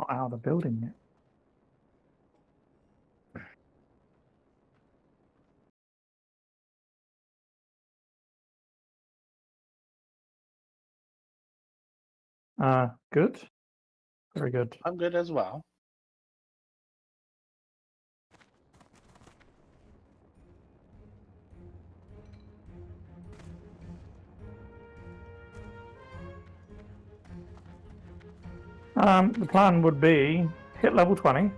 not out of the building yet. Good. Very good. I'm good as well. The plan would be hit level 20,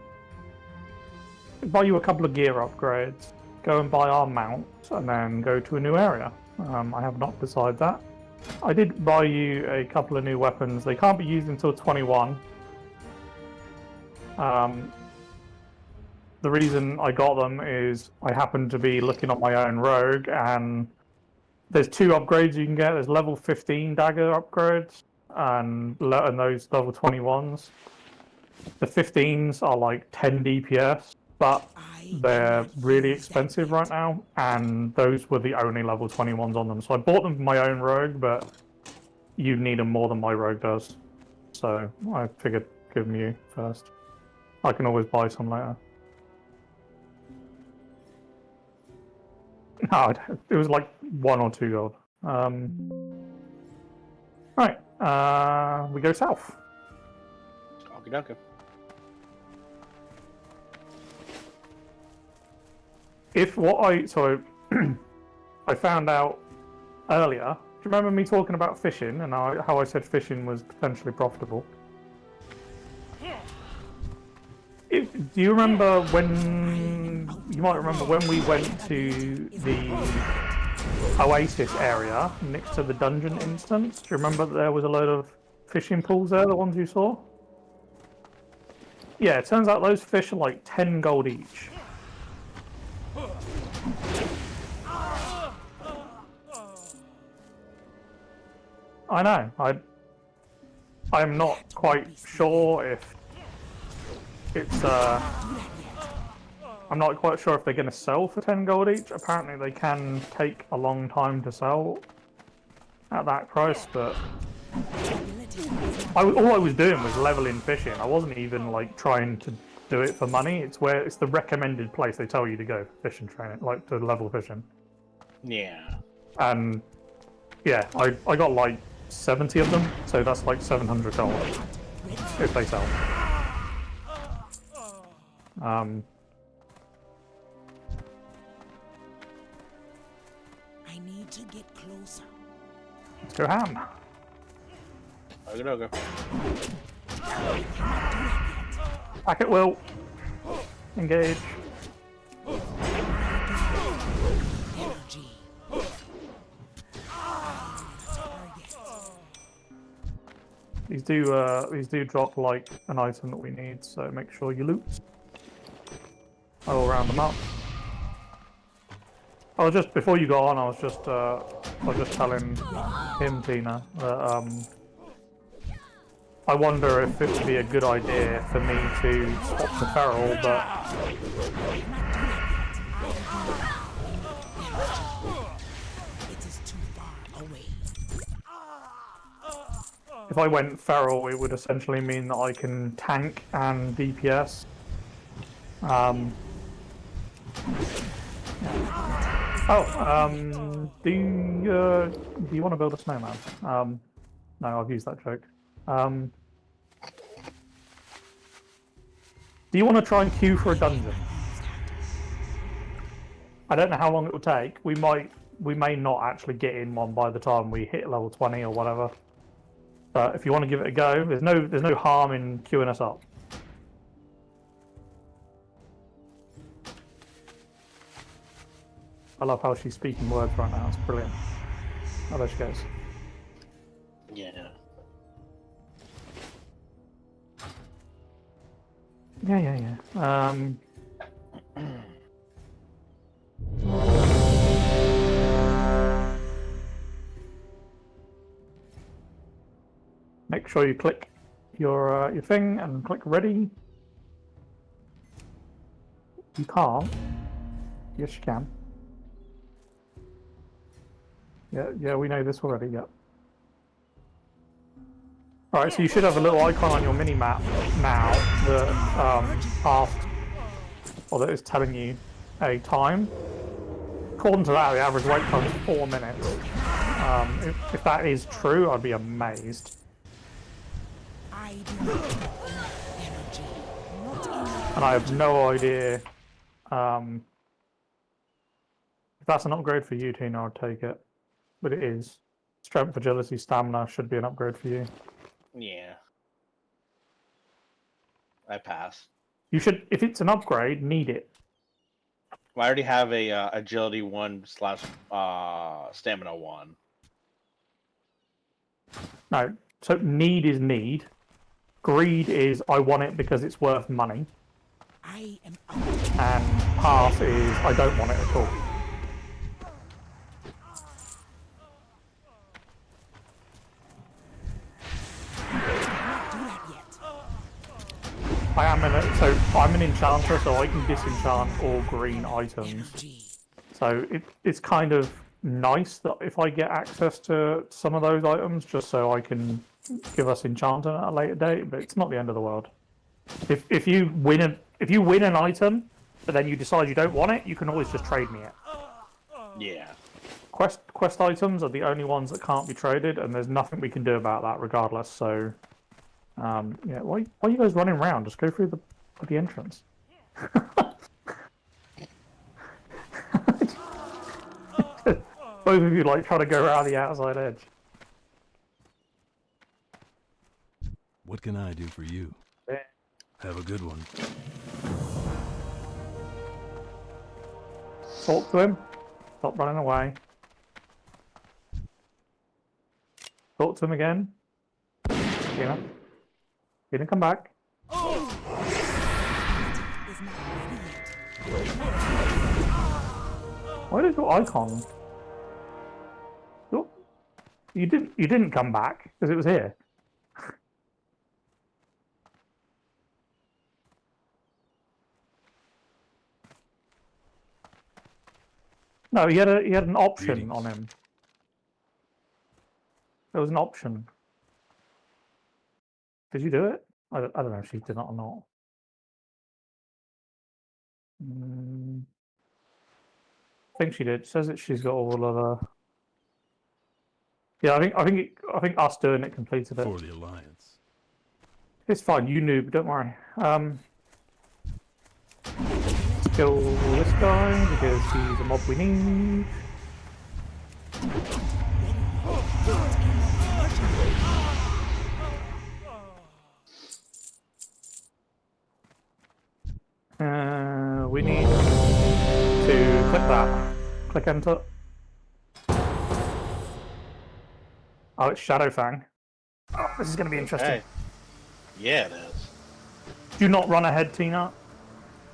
buy you a couple of gear upgrades, go and buy our mount, and then go to a new area. I have not decided that. I did buy you a couple of new weapons. They can't be used until 21. The reason I got them is I happened to be looking on my own rogue, and there's 2 upgrades you can get. There's level 15 dagger upgrades, and those level 21s. The 15s are like 10 DPS, but they're really expensive right now, and those were the only level 21s on them. So I bought them for my own rogue, but you need them more than my rogue does. So I figured give them you first. I can always buy some later. No, it was like 1 or 2 gold. Right, we go south. Okie dokie. I found out earlier. Do you remember me talking about fishing and how I said fishing was potentially profitable? Do you remember when? You might remember when we went to the Oasis area next to the dungeon instance. Do you remember that there was a load of fishing pools there, the ones you saw? Yeah, it turns out those fish are like 10 gold each. I know. I'm not quite sure if it's I'm not quite sure if they're going to sell for 10 gold each. Apparently they can take a long time to sell at that price, but all I was doing was leveling fishing. I wasn't even like trying to do it for money. It's the recommended place they tell you to go for fishing training, like to level fishing. Yeah. And yeah, I got like 70 of them, so that's like 700 gold if they sell. I need to get closer. Let's go ham. Okie dokie. Back at will. Engage. Energy. These do drop like an item that we need, so make sure you loot. I will round them up. I was just before you got on. I was just telling him, Tina, that I wonder if it would be a good idea for me to swap the feral, but It is too far away. if I went feral, it would essentially mean that I can tank and DPS. Do you want to build a snowman? No, I've used that joke. Do you want to try and queue for a dungeon? I don't know how long it will take. We may not actually get in one by the time we hit level 20 or whatever. But if you want to give it a go, there's no harm in queuing us up. I love how she's speaking words right now. It's brilliant. Oh, there she goes. Yeah. Yeah. Make sure you click your thing and click ready. You can't. Yes, you can. Yeah, we know this already. Yep. Right, so you should have a little icon on your mini map now that asks, or that is telling you a time. According to that, the average wait time is 4 minutes. If that is true, I'd be amazed. I do not have enough energy. Not enough And I have no idea if that's an upgrade for you, Tina, I'd take it. But it is. Strength, agility, stamina should be an upgrade for you. Yeah. I pass. You should, if it's an upgrade, need it. Well, I already have a agility 1 / stamina 1. No, so need is need. Greed is I want it because it's worth money. I am And pass is I don't want it at all. not do that yet. I'm an enchanter, so I can disenchant all green items. Energy. So it's kind of nice that if I get access to some of those items, just so I can give us enchanting at a later date. But it's not the end of the world. If you win an item, but then you decide you don't want it, you can always just trade me it. Yeah. Quest items are the only ones that can't be traded, and there's nothing we can do about that regardless. So, yeah, why are you guys running around? Just go through the entrance. Both of you like trying to go around the outside edge. What can I do for you? Yeah. Have a good one. Talk to him. Stop running away. Talk to him again. Tina. Tina, come back. Is not ready yet. Why does your icon? You didn't come back because it was here. No, he had an option Greetings. on him. There was an option. Did you do it? I don't know if she did it or not. I think she did. It says that she's got all of the. Yeah, I think us doing it completed it. For the Alliance. It's fine. You noob. Don't worry. Kill this guy because he's a mob we need. We need to click that. Click enter. Oh, it's Shadowfang. Oh, this is going to be interesting. Hey. Yeah, it is. Do not run ahead, Tina.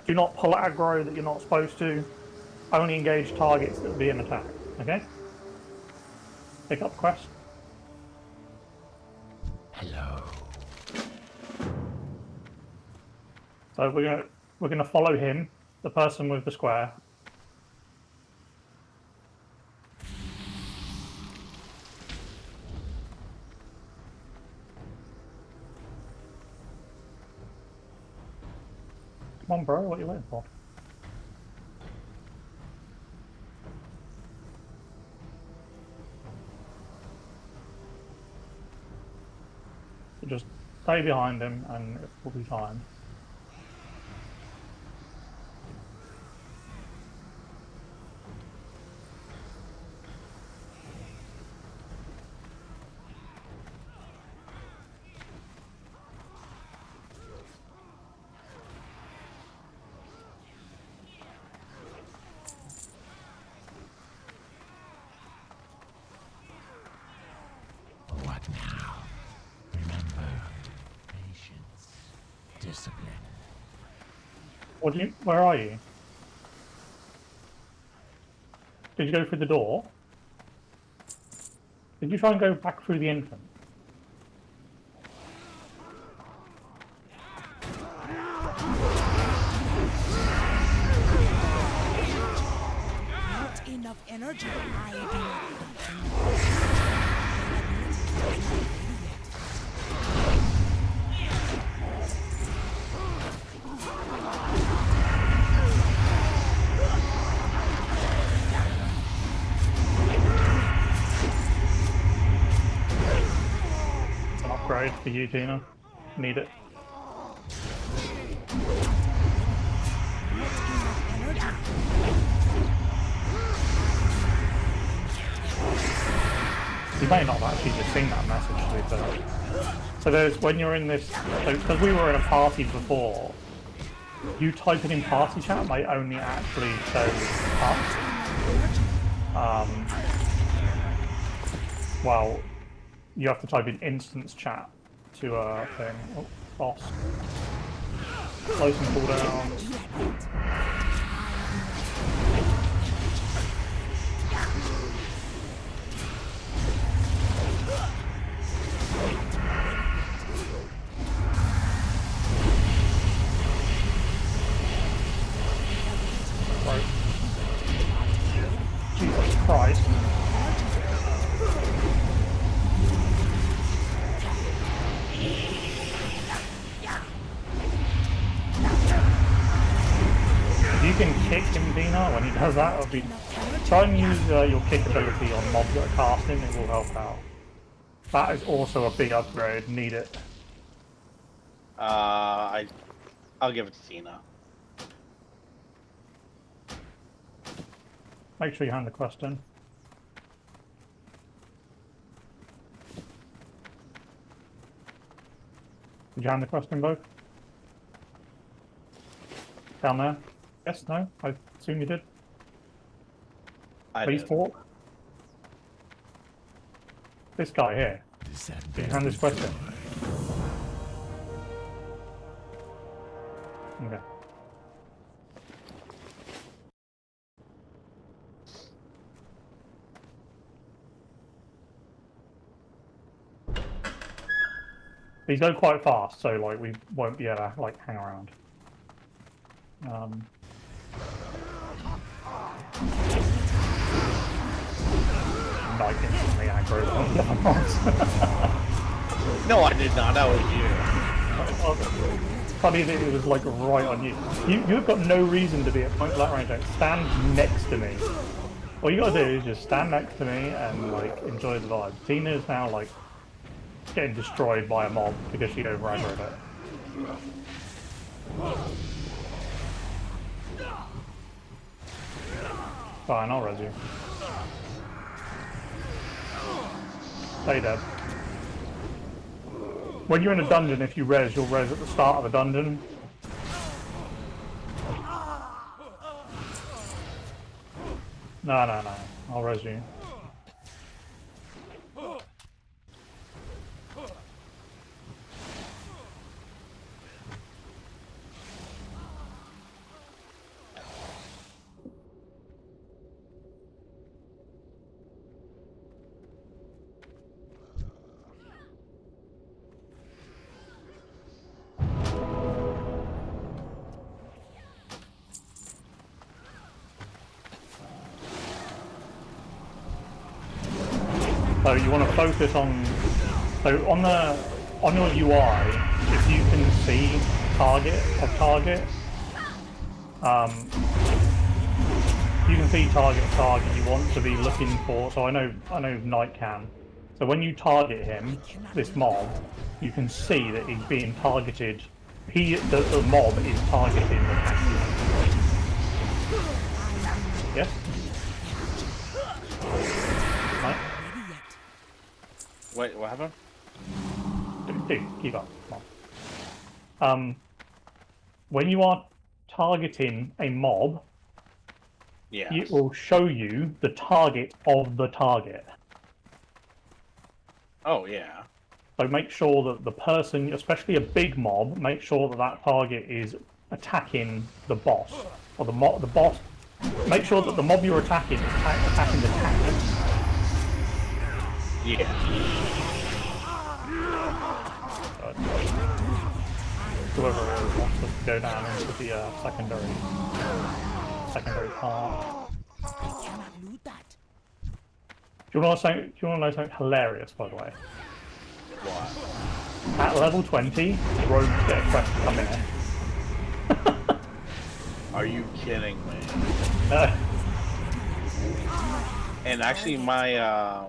Do not pull aggro that you're not supposed to. Only engage targets that will be an attack. Okay? Pick up quest. Hello. So we're gonna follow him, the person with the square. Come on, bro. What are you waiting for? So just stay behind him and it will be fine. What now? Remember, patience, discipline. Where are you? Did you go through the door? Did you try and go back through the entrance? Not enough energy. I do not. upgrade for you, Tina. Need it. You may not have actually just seen that message, to be fair. So there's, when you're in this, so because we were in a party before, you type it in party chat, they only actually show us. Well, you have to type in instance chat to a thing. Oh, boss. Close and pull down. Right. Jesus Christ. If you can kick him, Dina, when he does that, it'll be... Try and use your kick ability on mobs that are casting, it will help out. That is also a big upgrade, need it. I'll give it to Tina. Make sure you hand the quest in. Did you hand the quest in both? Down there? Yes, no? I assume you did. Please did. talk. This guy here. Did you hand this quest in? Okay. These go quite fast, so like we won't be able to like hang around. Like instantly aggro on the other ones. No, I did not. That was you. Funny that it was like right on you. You've got no reason to be at point blank range. Like, stand next to me. All you gotta do is just stand next to me and like enjoy the vibe. Tina is now like getting destroyed by a mob because she over aggroed it. Fine, I'll res you. Stay dead. When you're in a dungeon, if you res, you'll res at the start of the dungeon. No. I'll res you. So you want to focus on, so on your UI, if you can see target, you can see target you want to be looking for. So I know Knight can. So when you target him, this mob, you can see that he's being targeted. The mob is targeting the passive. Yes. Right. Wait, what happened? Dude, keep up. Come on. When you are targeting a mob, Yeah. it will show you the target of the target. Oh yeah. So make sure that the person, especially a big mob, make sure that that target is attacking the boss or the boss. Make sure that the mob you're attacking is attacking the tank. Yeah. Whoever it is wants us to go down into the secondary part. I cannot loot that. Do you want to know something hilarious, by the way? What? At level 20, rogues get a quest to come in here. Are you kidding me? And actually, my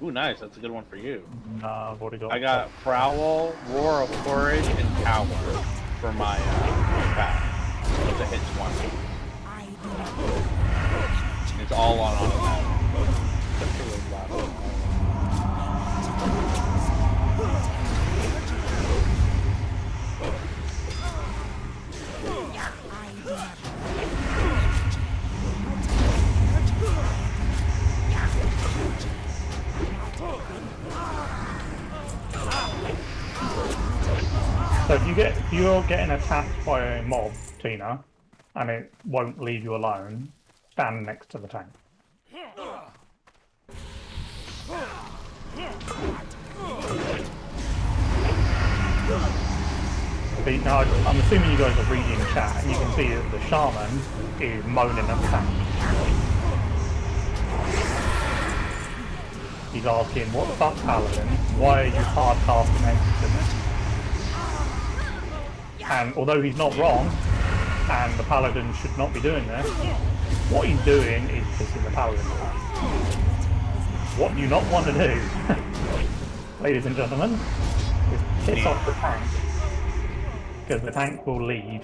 Ooh, nice. That's a good one for you. Nah, I've already got. I got Prowl, Roar of Courage, and Cower for my pack. It's a hit 20. I do not have It's all on automatic. That's a really loud one. So if you're getting attacked by a mob, Tina, and it won't leave you alone, stand next to the tank. But now, I'm assuming you guys are reading chat, and you can see that the shaman is moaning at the tank. He's asking, what the fuck, Paladin? Why are you hard casting exits? And although he's not wrong, and the Paladin should not be doing this, what he's doing is pissing the Paladin off. What you not want to do, ladies and gentlemen, is piss off the tank. Because the tank will leave.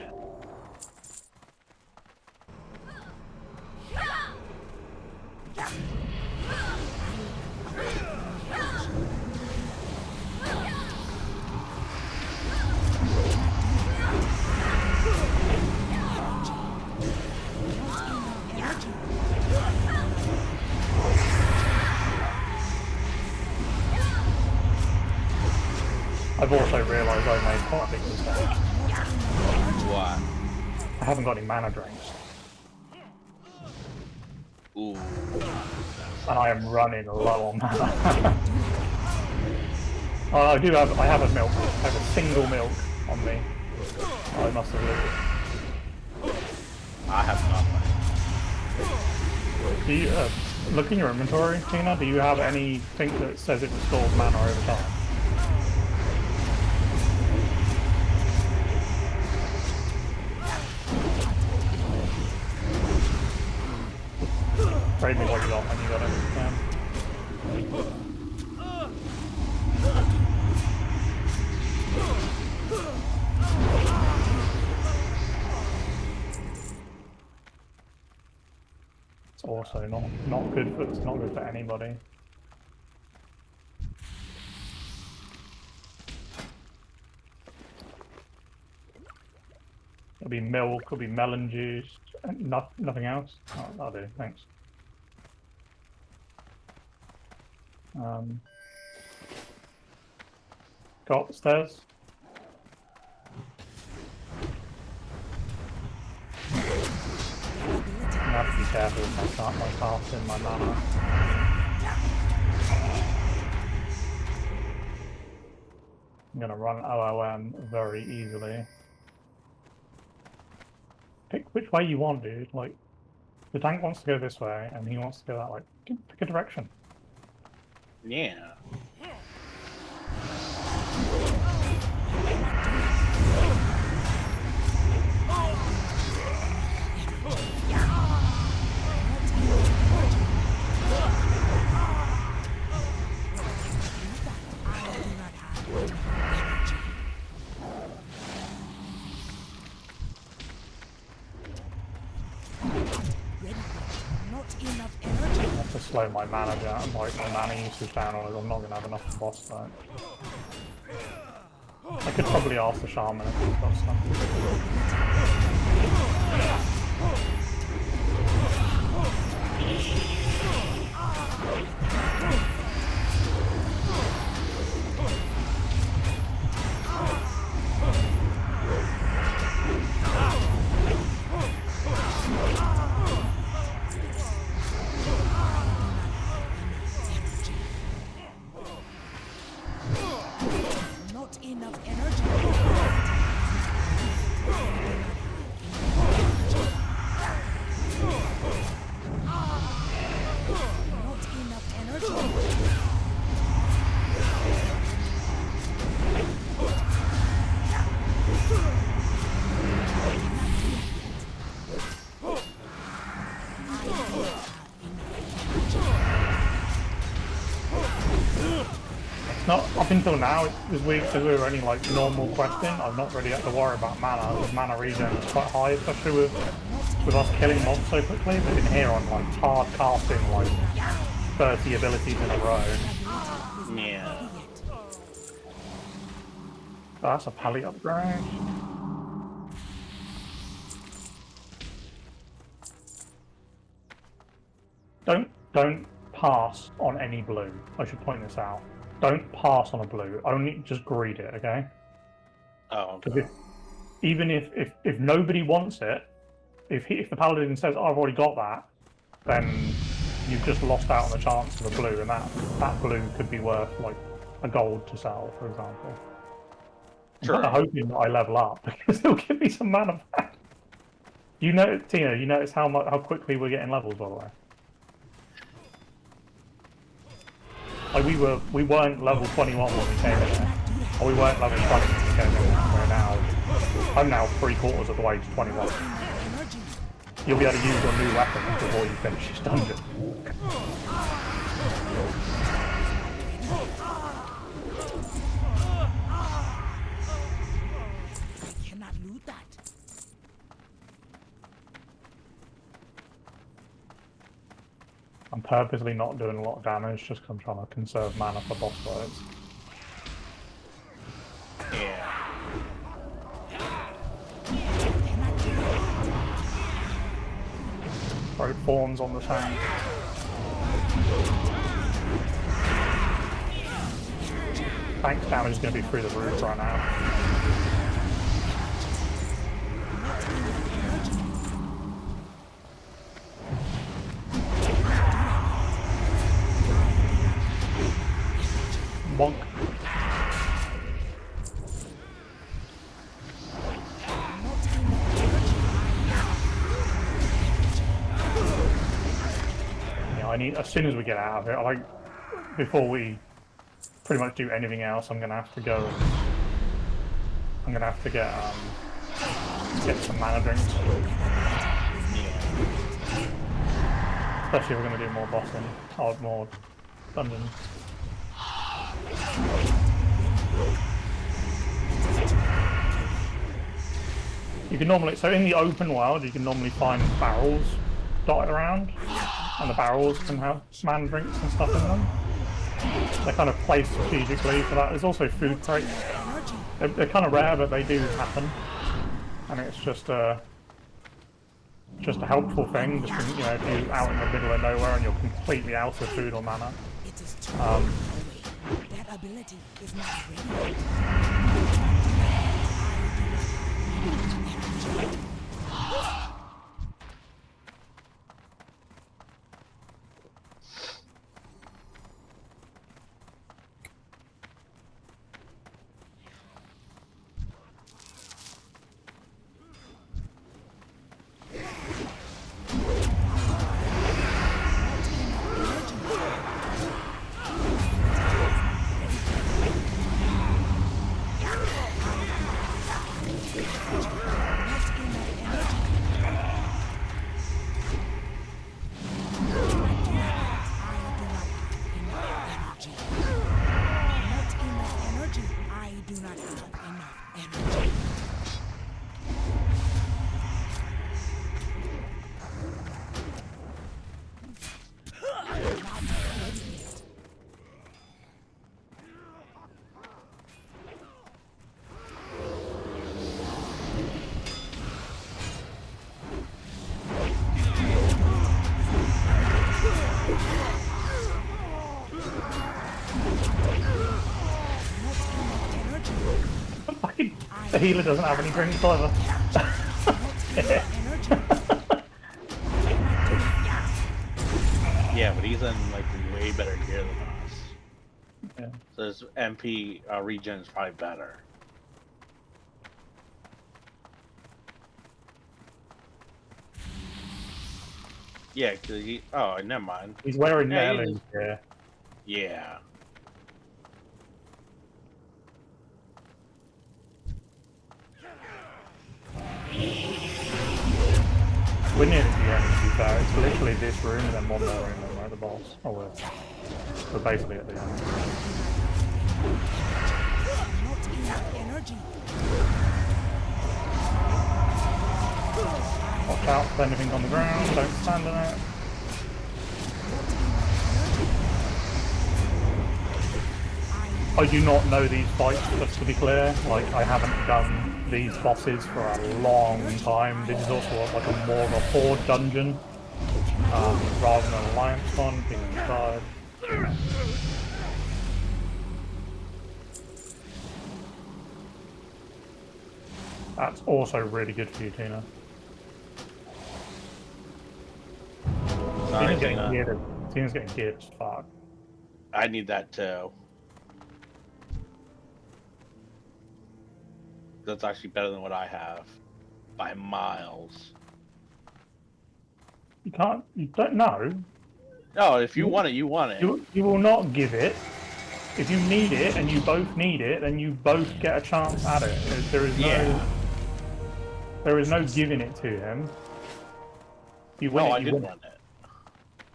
I've also realised I made quite a big mistake. What? I haven't got any mana drains. Ooh. And I am running low on mana. Oh, I have a milk. I have a single milk on me. I must have looted. I have not. Do you, look in your inventory, Tina, do you have anything that says it restores mana over time? Trade me what you got when you got it. It's also not good for anybody. It'll be milk, it'll be melon juice, and nothing else. Oh, that'll do, thanks. Go upstairs. I have to be careful with my casting my mana. I'm gonna run OOM very easily. Pick which way you want, dude. Like, the tank wants to go this way, and he wants to go that way. Pick a direction. Yeah. I have to slow my mana down, like my mana usage down, or I'm not going to have enough for boss fight. I could probably ask the shaman if he's got something. Not enough energy. Not enough energy. not up until now this week because we were only like normal questing. I've not really had to worry about mana. Because mana regen is quite high, especially with us killing mobs so quickly. But in here, I'm like hard casting like 30 abilities in a row. Yeah. Oh, that's a pally upgrade. Don't pass on any blue. I should point this out. Don't pass on a blue. Only just greed it, okay? Oh, okay. Even if nobody wants it, if the paladin says, oh, I've already got that, then you've just lost out on the chance of a blue, and that blue could be worth like a gold to sell, for example. Sure. I'm hoping that I level up because it'll give me some mana back. You know, Tina, you notice how quickly we're getting levels, by the way. Like we weren't level 21 when we came in here. Or we weren't level 20 when we came in here. I'm now 3/4 of the way to 21. You'll be able to use your new weapon before you finish this dungeon. I cannot loot that. I'm purposely not doing a lot of damage just because I'm trying to conserve mana for boss fights. Yeah. Throw thorns on the tank. Tank's damage is going to be through the roof right now. Bonk. Yeah, I need, as soon as we get out of it, like, before we pretty much do anything else, I'm gonna have to go. I'm gonna have to get some mana drinks. Especially if we're gonna do more bossing, or more dungeons. You can normally, so in the open world, you can normally find barrels dotted around, and the barrels can have mana drinks and stuff in them. They're kind of placed strategically for that. There's also food crates. They're kind of rare, but they do happen, and it's just a helpful thing. Just you know, if you're out in the middle of nowhere and you're completely out of food or mana. It is too far away. That ability is not ready. The healer doesn't have any drinks either. Yeah, but he's in like way better gear than us. Yeah. So his MP regen is probably better. Yeah, cause he. Oh, never mind. He's wearing Yeah, Merlin's gear. Yeah. We're near the end, to be fair. It's literally this room and then one more room and we're at the boss. Oh, we're basically at the end. Not enough energy. Watch out for anything on the ground, don't stand on it. I do not know these fights, just to be clear. Like, I haven't done these bosses for a long time. This is also like a more of a horde dungeon, rather than an alliance one, being inside. That's also really good for you, Tina. Sorry, Tina's getting Tina. geared. Tina's getting geared as fuck. I need that too. That's actually better than what I have. By miles. You can't. You don't know. No, if you want it, you want it. You will not give it. If you need it and you both need it, then you both get a chance at it. There is no. Yeah. There is no giving it to him. You win No, it. I You did win want it. it.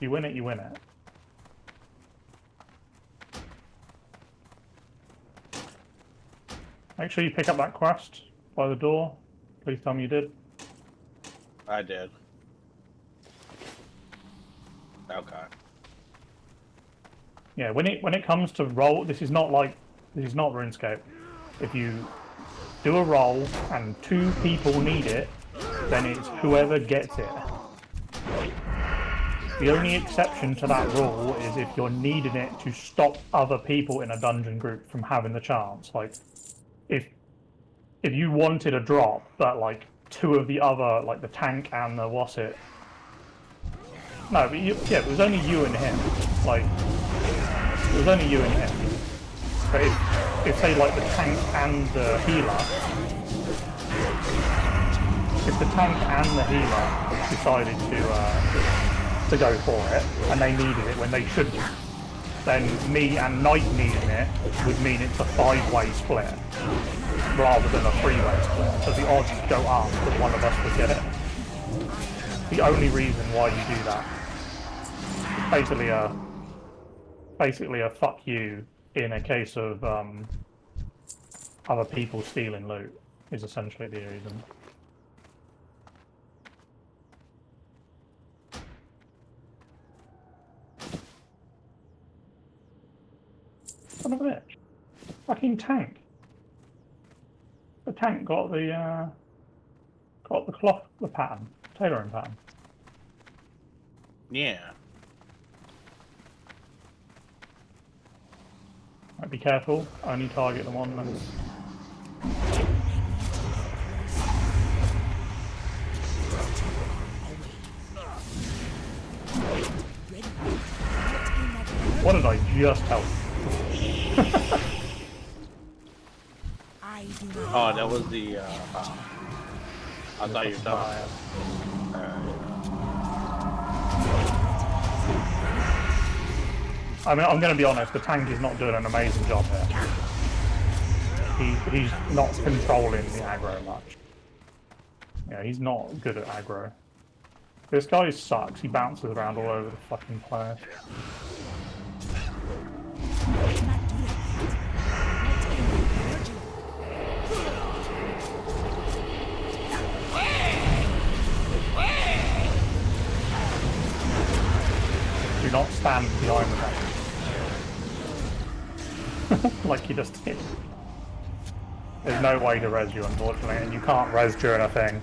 You win it. You win it. Make sure you pick up that quest by the door. Please tell me you did. I did. Okay. Yeah, when it comes to roll, this is not RuneScape. If you do a roll and 2 people need it, then it's whoever gets it. The only exception to that rule is if you're needing it to stop other people in a dungeon group from having the chance. Like, if you wanted a drop, but like 2 of the other, like the tank and the what's it. No, but yeah, it was only you and him. Like, it was only you and him. But if say like the tank and the healer, if the tank and the healer decided to go for it and they needed it when they shouldn't, then me and Knight needing it would mean it's a 5-way split rather than a 3-way split. So the odds go up that one of us would get it. The only reason why you do that. Basically a fuck you in a case of other people stealing loot is essentially the reason. Son of a bitch. Fucking tank. The tank got the cloth, the pattern, tailoring pattern. Yeah. Right, be careful. Only target the one that's. What did I just help? I do not. Oh, that was the. I thought you were done. I mean, I'm going to be honest. The tank is not doing an amazing job here. He's not controlling the aggro much. Yeah, he's not good at aggro. This guy sucks. He bounces around all over the fucking place. Do not stand behind the tank. Like you just did. There's no way to res you, unfortunately, and you can't res during a thing.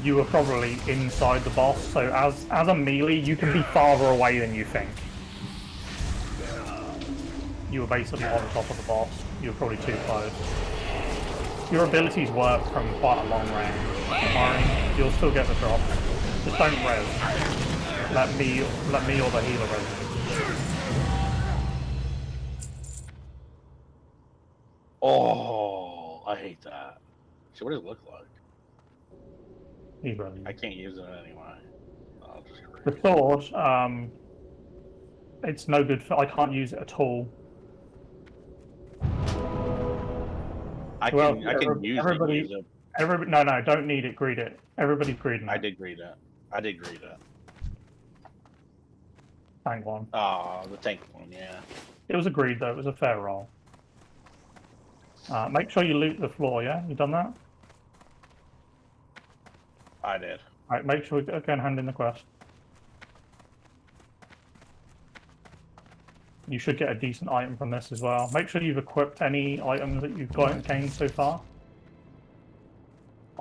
You were probably inside the boss, so as a melee, you can be farther away than you think. You were basically on top of the boss. You were probably too close. Your abilities work from quite a long range. Don't worry, you'll still get the drops. Just don't res. Let me or the healer res you. Oh, I hate that. So what does it look like? He's res you. I can't use it anyway. I'll just The sword, it's no good for. I can't use it at all. I Well, can use it. Everybody, no, don't need it. Greed it. Everybody's greeding it. I did greed it. I did greed it. Tank one. Oh, the tank one, yeah. It was agreed though. It was a fair roll. Make sure you loot the floor. Yeah, you done that? I did. All right. Make sure we go and hand in the quest. You should get a decent item from this as well. Make sure you've equipped any items that you've gained so far.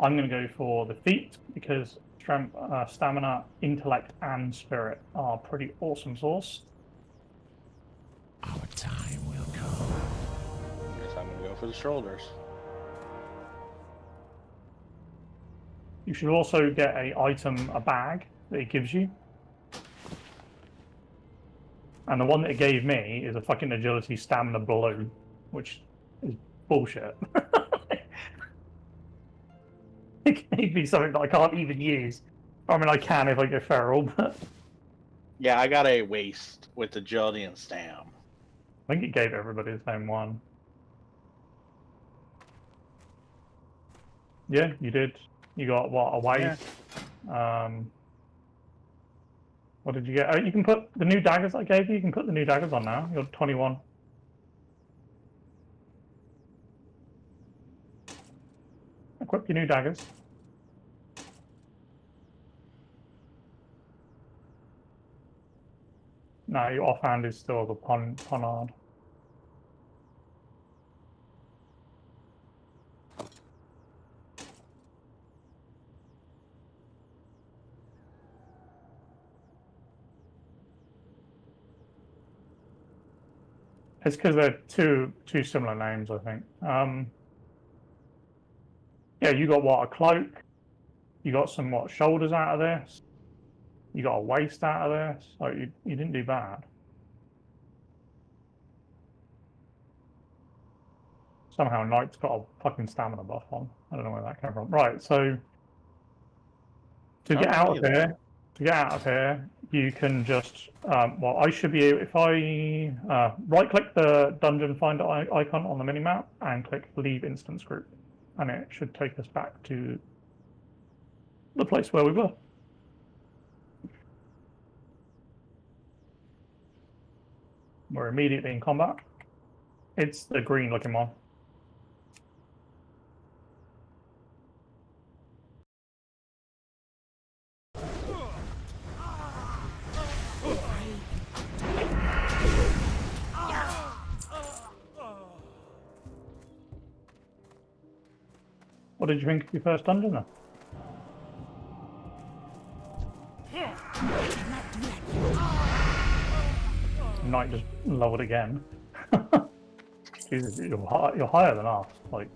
I'm going to go for the feat because strength, stamina, intellect, and spirit are pretty awesome source. Our time will come. Guess I'm gonna go for the shoulders. You should also get a bag that it gives you. And the one that it gave me is a fucking agility stamina blue, which is bullshit. It gave me something that I can't even use. I mean, I can if I go feral, but Yeah, I got a waist with agility and stam. I think it gave everybody the same one. Yeah, you did. You got what, a waist? Yeah. What did you get? Oh, you can put the new daggers I gave you. You can put the new daggers on now. You're 21. Equip your new daggers. No, your offhand is still the ponard. It's because they're two similar names, I think. Yeah, you got what, a cloak? You got some what, shoulders out of this? You got a waist out of this? Like you didn't do bad. Somehow Knight's got a fucking stamina buff on. I don't know where that came from. Right, so to get out of here, you can just well, I should be able, if I right click the dungeon finder icon on the minimap and click leave instance group, and it should take us back to the place where we were. We're immediately in combat. It's the green looking one. What did you think of your first dungeon then? Knight just lowered again. Jesus, you're higher than us. Like,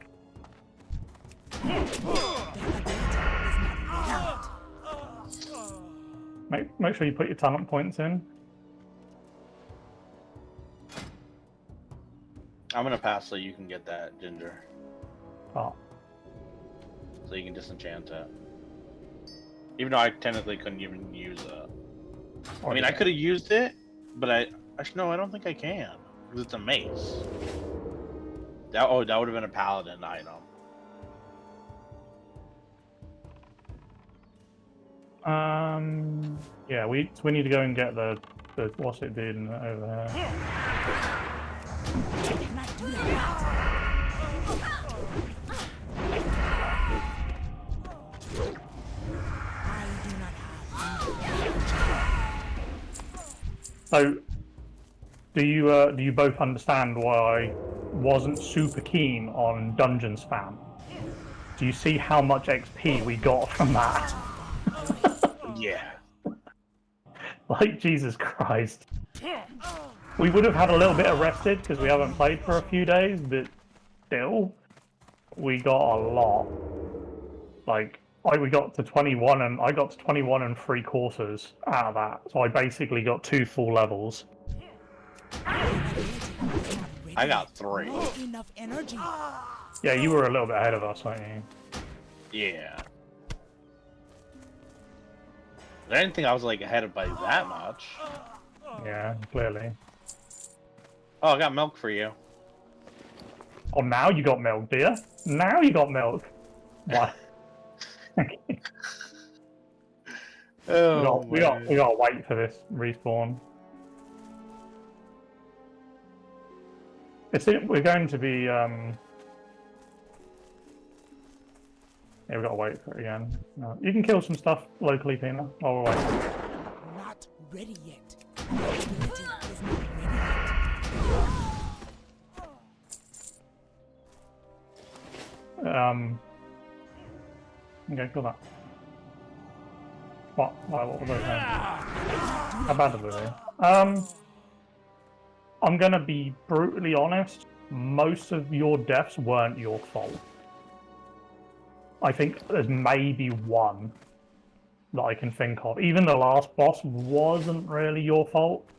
make sure you put your talent points in. I'm gonna pass so you can get that ginger. Oh, So you can disenchant it. Even though I technically couldn't even use it. I mean, I could have used it, but actually no, I don't think I can because it's a mace. That would have been a paladin item. Yeah, we need to go and get the what's it doing over here. So, do you both understand why I wasn't super keen on dungeon spam? Do you see how much XP we got from that? Yeah. Like, Jesus Christ. We would have had a little bit arrested because we haven't played for a few days, but still, we got a lot. Like, we got to 21 and I got to 21 and 3/4 out of that. So I basically got 2 full levels. I got 3. Enough energy. Yeah, you were a little bit ahead of us, weren't you? Yeah. I didn't think I was like ahead of by that much. Yeah, clearly. Oh, I got milk for you. Oh, now you got milk, dear. Now you got milk. What? Oh, we got to wait for this respawn. We're going to be. Yeah, we've got to wait for it again. No. You can kill some stuff locally, Pina, while we're waiting. Not ready yet. That ability is not ready Okay, kill that. What? What were those names? How bad are they? I'm gonna be brutally honest. Most of your deaths weren't your fault. I think there's maybe one that I can think of. Even the last boss wasn't really your fault.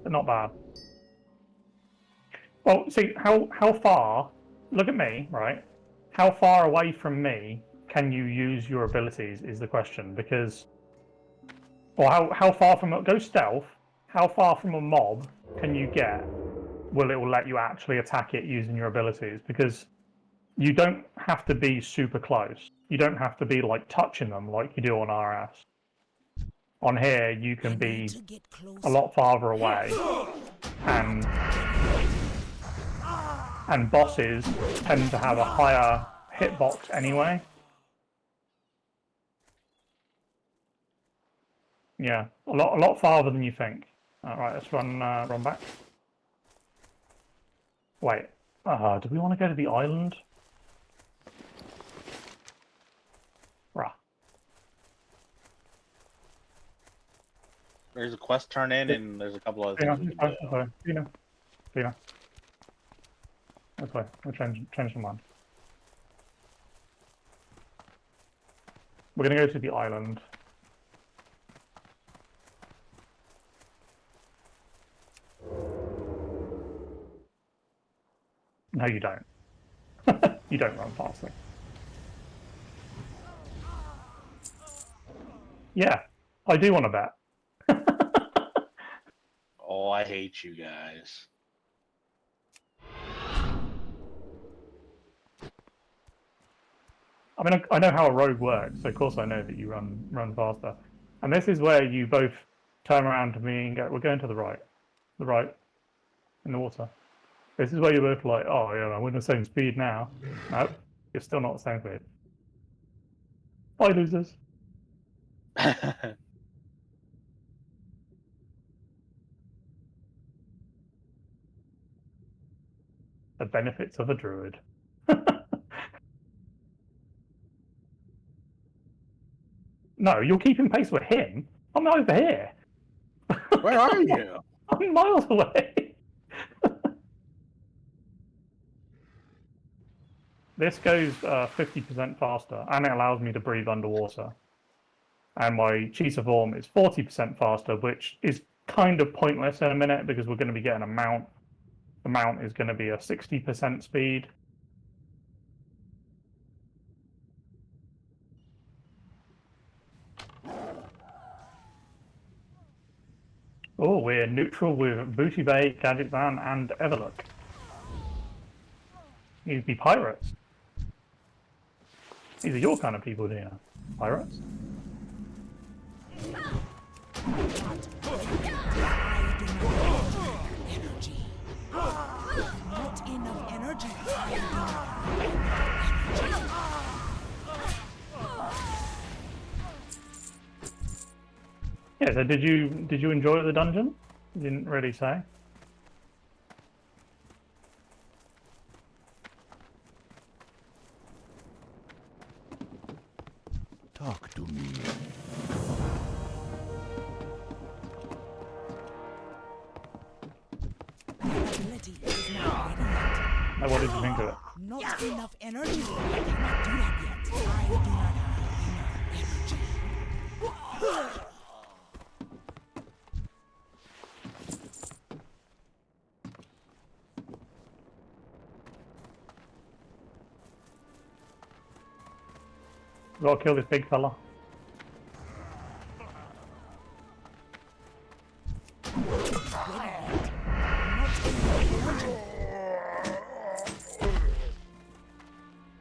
But not bad. Well, see, how far... Look at me, right? How far away from me can you use your abilities is the question, because... Or how far from... Go stealth. How far from a mob can you get will it will let you actually attack it using your abilities? Because you don't have to be super close. You don't have to be like touching them like you do on RS. On here, you can be a lot farther away, and bosses tend to have a higher hitbox anyway. Yeah, a lot farther than you think. All right, let's run back. Wait, do we want to go to the island? Rah. There's a quest turn in, and there's a couple other things we can do. Pina. That's why we'll change the mind. We're gonna go to the island. No, you don't. You don't run fastly. Yeah, I do want to bet. Oh, I hate you guys. I mean, I know how a rogue works, so of course I know that you run faster. And this is where you both turn around to me and go, we're going to the right, in the water. This is where you're both like, oh yeah, we're the same speed now. Nope, you're still not the same speed. Bye, losers. The benefits of a druid. No, you're keeping pace with him. I'm over here. Where are you? I'm miles away. This goes 50% faster, and it allows me to breathe underwater. And my cheetah form is 40% faster, which is kind of pointless in a minute because we're going to be getting a mount. The mount is going to be a 60% speed. Oh, we're neutral with Booty Bay, Gadget Van, and Everlook. You'd be pirates. These are your kind of people, Dina. Pirates? Energy. Not enough energy. Yeah, so did you enjoy the dungeon? You didn't really say. Talk to me. Ability is not ready yet. Now, what did you think of it? Not enough energy. I cannot do that yet. I do not have enough energy. We gotta kill this big fella.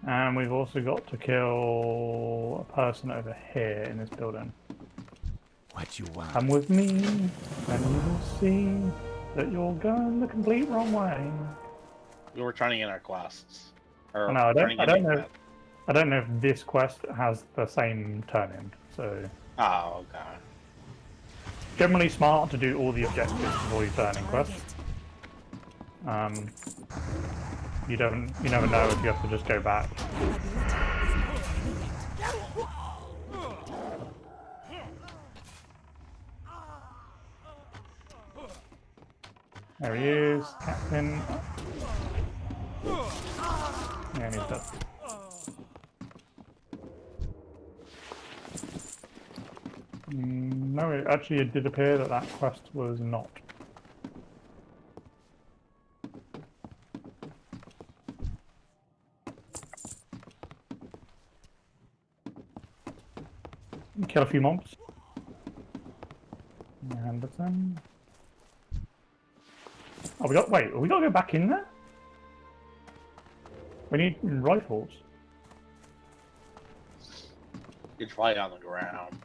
And we've also got to kill a person over here in this building. what you want. Come with me, and you will see that you're going the complete wrong way. We were turning in our quests. Or No, turning in the quest. I don't know if this quest has the same turn-in. So Oh, okay. generally smart to do all the objectives before you turn in quests. You never know if you have to just go back. There he is, Captain. Yeah, and he's dead. No, it did appear that that quest was not. Kill a few mobs. And then... Oh, we got to go back in there? We need rifles. It's right on the ground.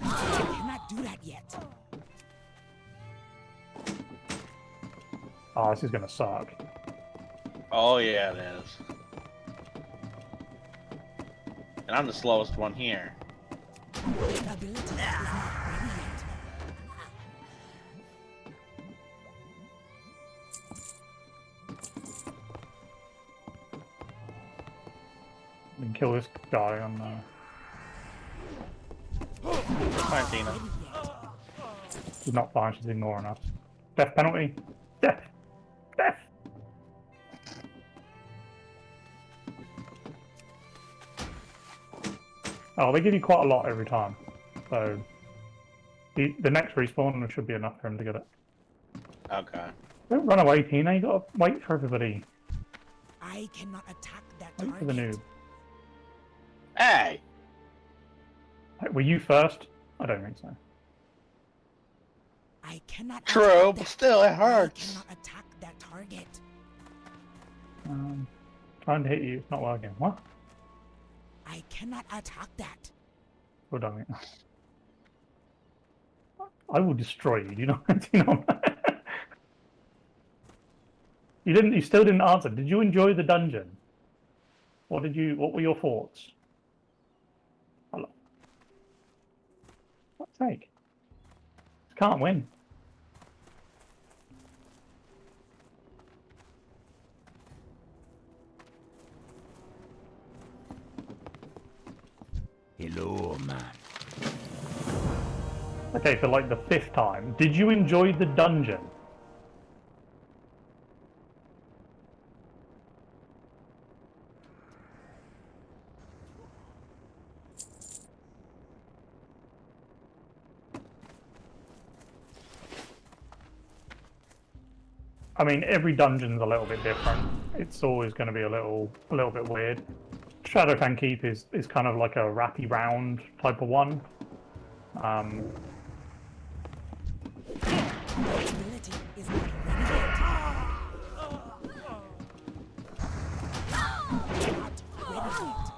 I cannot do that yet. Oh, this is gonna suck. Oh yeah, it is. And I'm the slowest one here. Ability is not ready yet. We can kill this guy on Fine, Tina. She's not fine, she's ignoring us. Death penalty. Death! Death! Oh, they give you quite a lot every time. So the next respawn should be enough for him to get it. Okay. Don't run away, Tina, you gotta wait for everybody. I cannot attack that Wait target. for the noob. Hey! Were you first? I don't think so. I cannot True, attack but that. still, it I hurts. cannot attack that target. Trying to hit you, it's not working. What? I cannot attack that. Well done. I will destroy you. Do you know? Do you know? You still didn't answer. Did you enjoy the dungeon? What were your thoughts? Hello. What's sake? Can't win. Hello, man. Okay, for like the 5th time. Did you enjoy the dungeon? I mean, every dungeon's a little bit different. It's always going to be a little bit weird. Shadowfang Keep is kind of like a wrappy round type of one. Ability is not ready yet. Not ready yet.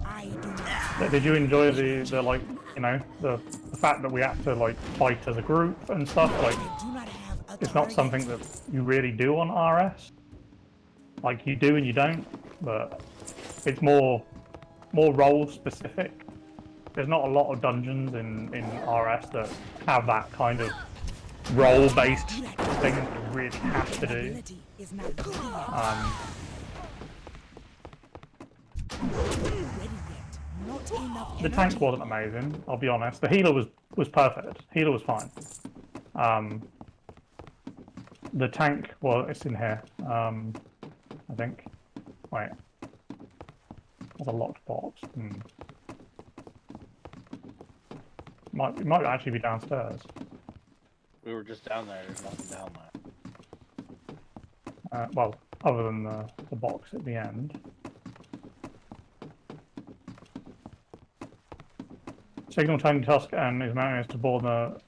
I do not. Did you enjoy the like, you know, the fact that we had to like fight as a group and stuff? Like, I do not have a it's not target. something that you really do on RS. Like, you do and you don't, but it's more role specific. There's not a lot of dungeons in RS that have that kind of role-based thing that you really have to do. Ability is not ready yet. Ready yet. Not enough The energy. tank wasn't amazing, I'll be honest. The healer was perfect. Healer was fine. The tank, well, it's in here. I think. Wait. There's a locked box. It might actually be downstairs. We were just down there. There's nothing down there. Well, other than the box at the end. Signal Tiny Tusk and his mountain is to board the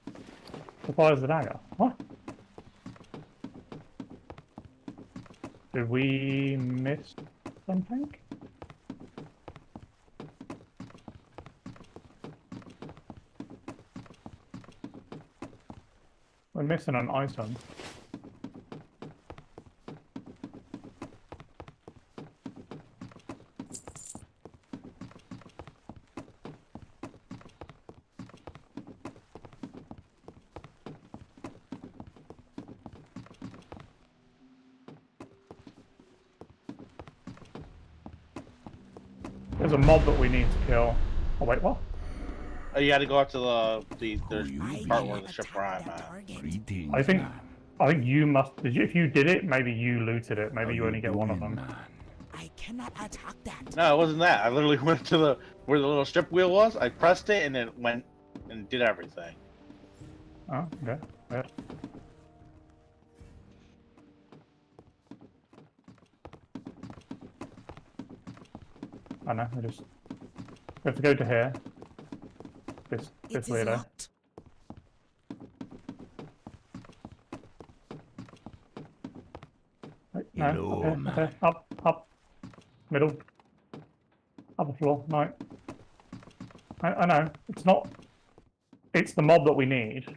fires the dagger. What? Did we miss I think. We're missing an item. There's a mob that we need to kill. Oh wait, what? Oh, you had to go up to the I part where can the ship where attack I'm that at. target. Greetings, I think man. you must. If you did it, maybe you looted it. Maybe How you only get one of doing, them. man? I cannot attack that. No, it wasn't that. I literally went to the where the little strip wheel was. I pressed it and it went and did everything. Oh, okay. Weird. I know. We have to go to here. This It is weirdo. locked. Wait, no. Hello, Okay. man. Okay. Up. Middle. Upper floor. No. I know. It's not. It's the mob that we need.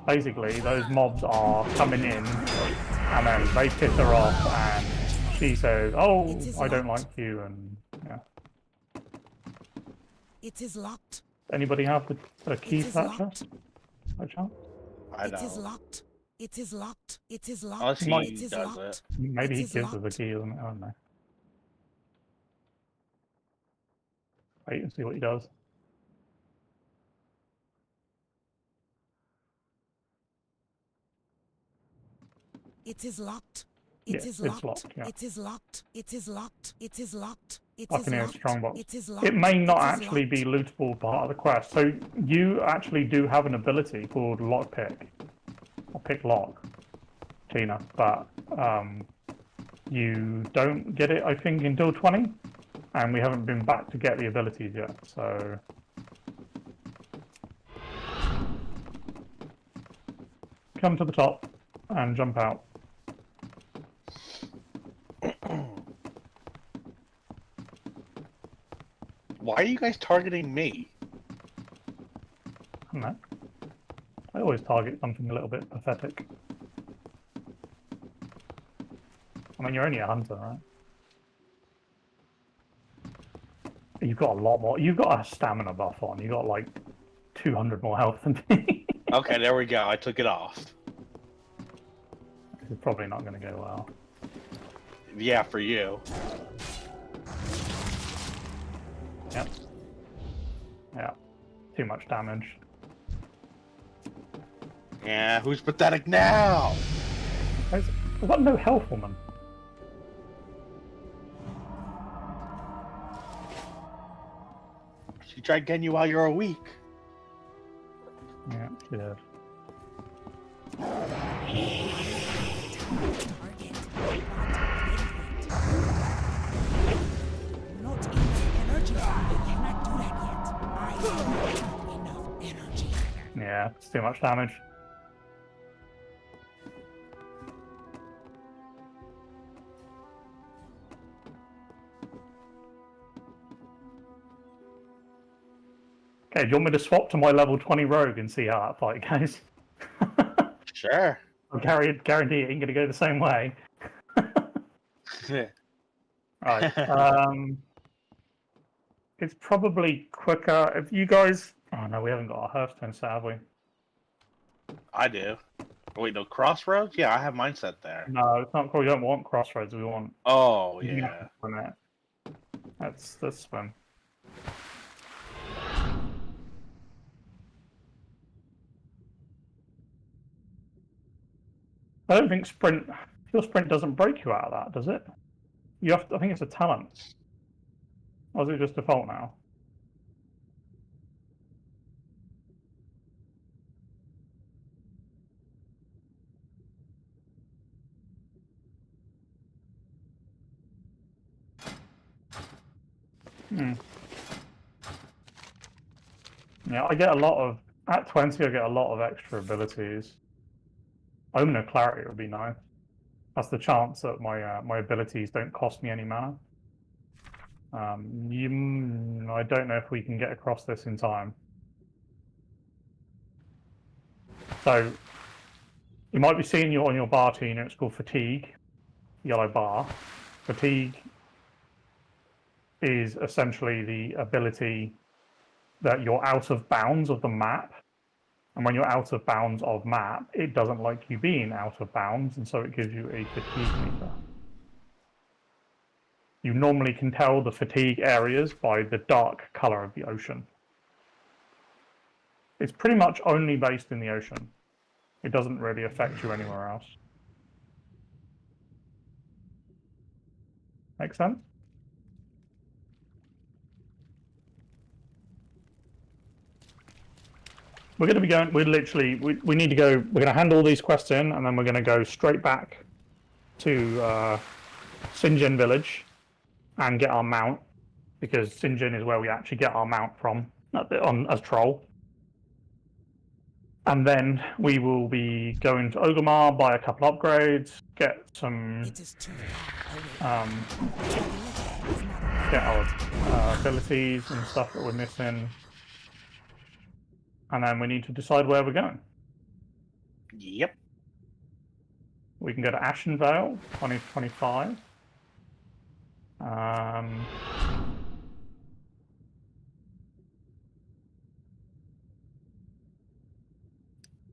Basically, those mobs are coming in, and then they piss her off, and she says, "Oh, It is I don't locked. like you," and yeah. It is locked. Anybody have the key It to is that locked. chest? No chance? I It is know. locked. It is locked. It is locked. Unless he Might- It is does locked. it. Maybe It he is gives us the locked. key, doesn't it? I don't know. Wait and see what he does. It is locked. Yeah, It is it's locked. locked, yeah. It is locked. It is locked. It is locked. It I is can hear a locked. strong box. It is locked. It may not It is actually be locked. lootable part of the quest. So you actually do have an ability called lockpick, or pick lock, Tina, but you don't get it, I think, until 20, and we haven't been back to get the abilities yet. So come to the top and jump out. Why are you guys targeting me? I don't know. I always target something a little bit pathetic. I mean, you're only a hunter, right? You've got a lot more. You've got a stamina buff on. You got like 200 more health than me. Okay, there we go. I took it off. This is probably not going to go well. Yeah, for you. Yep. Yeah. Too much damage. Yeah, who's pathetic now? I've got no health, woman. She tried getting you while you were weak. Yeah, she did. Target. Not enough energy. I cannot do that yet. I don't have enough energy. Yeah, it's too much damage. Okay, do you want me to swap to my level 20 rogue and see how that fight goes? Sure. I guarantee it ain't going to go the same way. Right. It's probably quicker if you guys. Oh no, we haven't got our Hearthstone set, have we? I do. Wait, no, Crossroads? Yeah, I have mine set there. No, it's not cool. We don't want Crossroads. We want. Oh, yeah. That's this one. I don't think sprint. Your sprint doesn't break you out of that, does it? You have to, I think it's a talent. Or is it just default now? Yeah, I get a lot of at 20. I get a lot of extra abilities. Omen of Clarity would be nice. That's the chance that my abilities don't cost me any mana. I don't know if we can get across this in time. So you might be seeing on your bar tuner, it's called fatigue, yellow bar. Fatigue is essentially the ability that you're out of bounds of the map. And when you're out of bounds of map, it doesn't like you being out of bounds, and so it gives you a fatigue meter. You normally can tell the fatigue areas by the dark color of the ocean. It's pretty much only based in the ocean. It doesn't really affect you anywhere else. Make sense? We're going to be going, we need to go, we're going to hand all these quests in, and then we're going to go straight back to Sinjin village and get our mount, because Sinjin is where we actually get our mount from as troll. And then we will be going to Ogomar, buy a couple upgrades, get some, It is too far away. get our abilities and stuff that we're missing. And then we need to decide where we're going. Yep. We can go to Ashen Vale, 2025.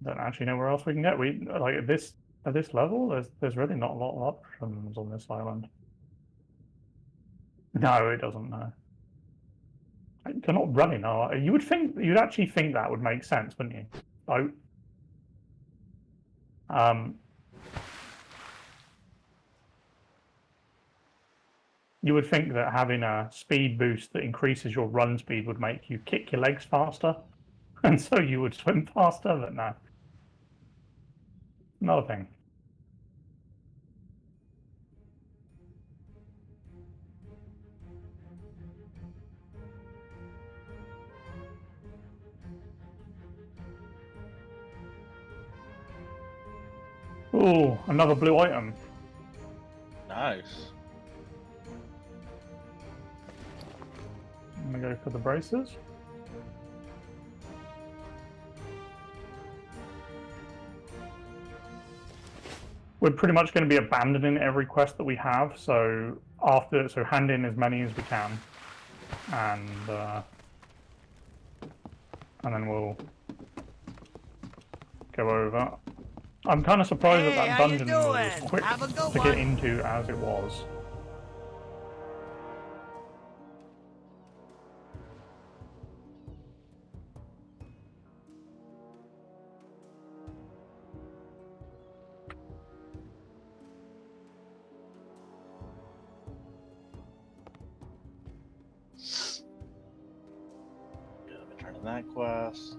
Don't actually know where else we can get. We like at this level. There's really not a lot of options on this island. No, it doesn't. No, they're not running. No, you'd actually think that would make sense, wouldn't you? You would think that having a speed boost that increases your run speed would make you kick your legs faster, and so you would swim faster, but no. Another thing. Oh, another blue item. Nice. I'm gonna go for the braces. We're pretty much going to be abandoning every quest that we have, so hand in as many as we can, and then we'll go over. I'm kind of surprised that that dungeon was as quick to get into as it was. Turn that quest.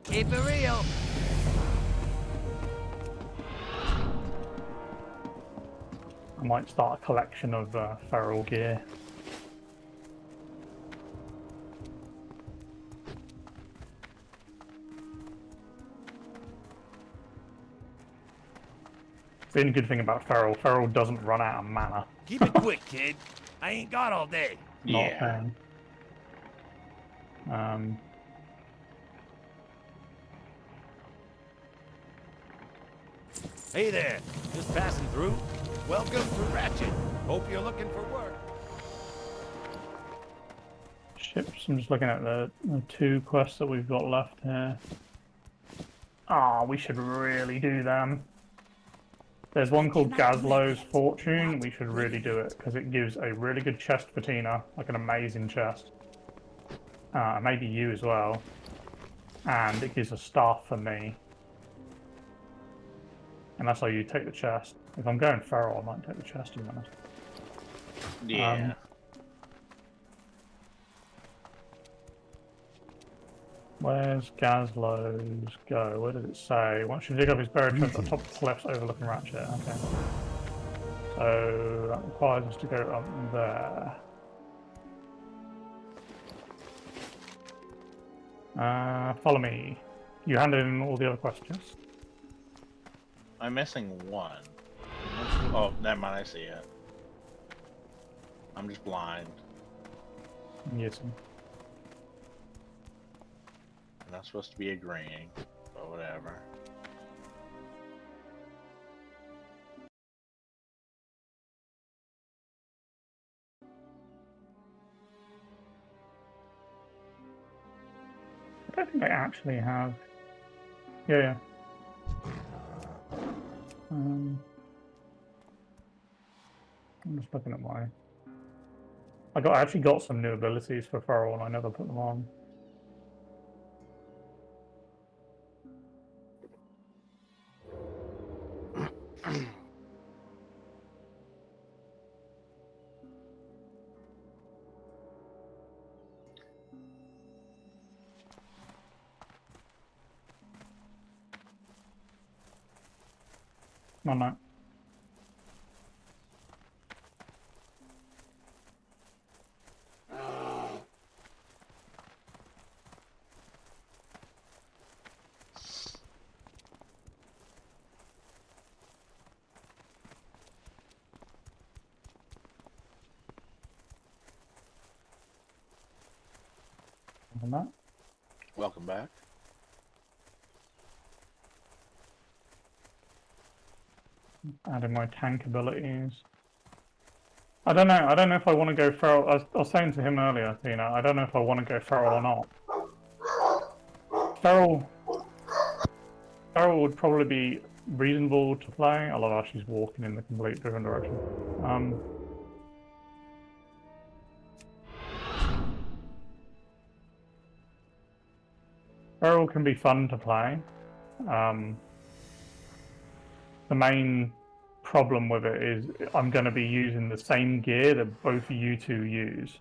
Keep it real. I might start a collection of feral gear. The only good thing about feral doesn't run out of mana. Keep it quick, kid. I ain't got all day. Not Yeah. a fan. Hey there, just passing through. Welcome to Ratchet. Hope you're looking for work. Ships. I'm just looking at the 2 quests that we've got left here. We should really do them. There's one called Gazlo's Fortune. We should really do it because it gives a really good chest for Tina, like an amazing chest. Maybe you as well. And it gives a staff for me. And that's how you take the chest. If I'm going feral, I might take the chest, to be honest. Yeah. Where's Gazlo's go? Where does it say? Once you dig up his buried treasure at the top left overlooking Ratchet. Okay. So that requires us to go up there. Follow me. You handed in all the other questions. I'm missing one. Oh, never mind. I see it. I'm just blind. Yes. I'm not supposed to be agreeing, but whatever. I don't think I actually have. Yeah. I'm just looking at my. I actually got some new abilities for Feral, and I never put them on. No. That. Welcome back. Adding my tank abilities. I don't know. I don't know if I want to go Feral. I was saying to him earlier, I don't know if I want to go Feral or not. Feral would probably be reasonable to play. I love how she's walking in the complete different direction. Feral can be fun to play. The main problem with it is I'm going to be using the same gear that both of you two use.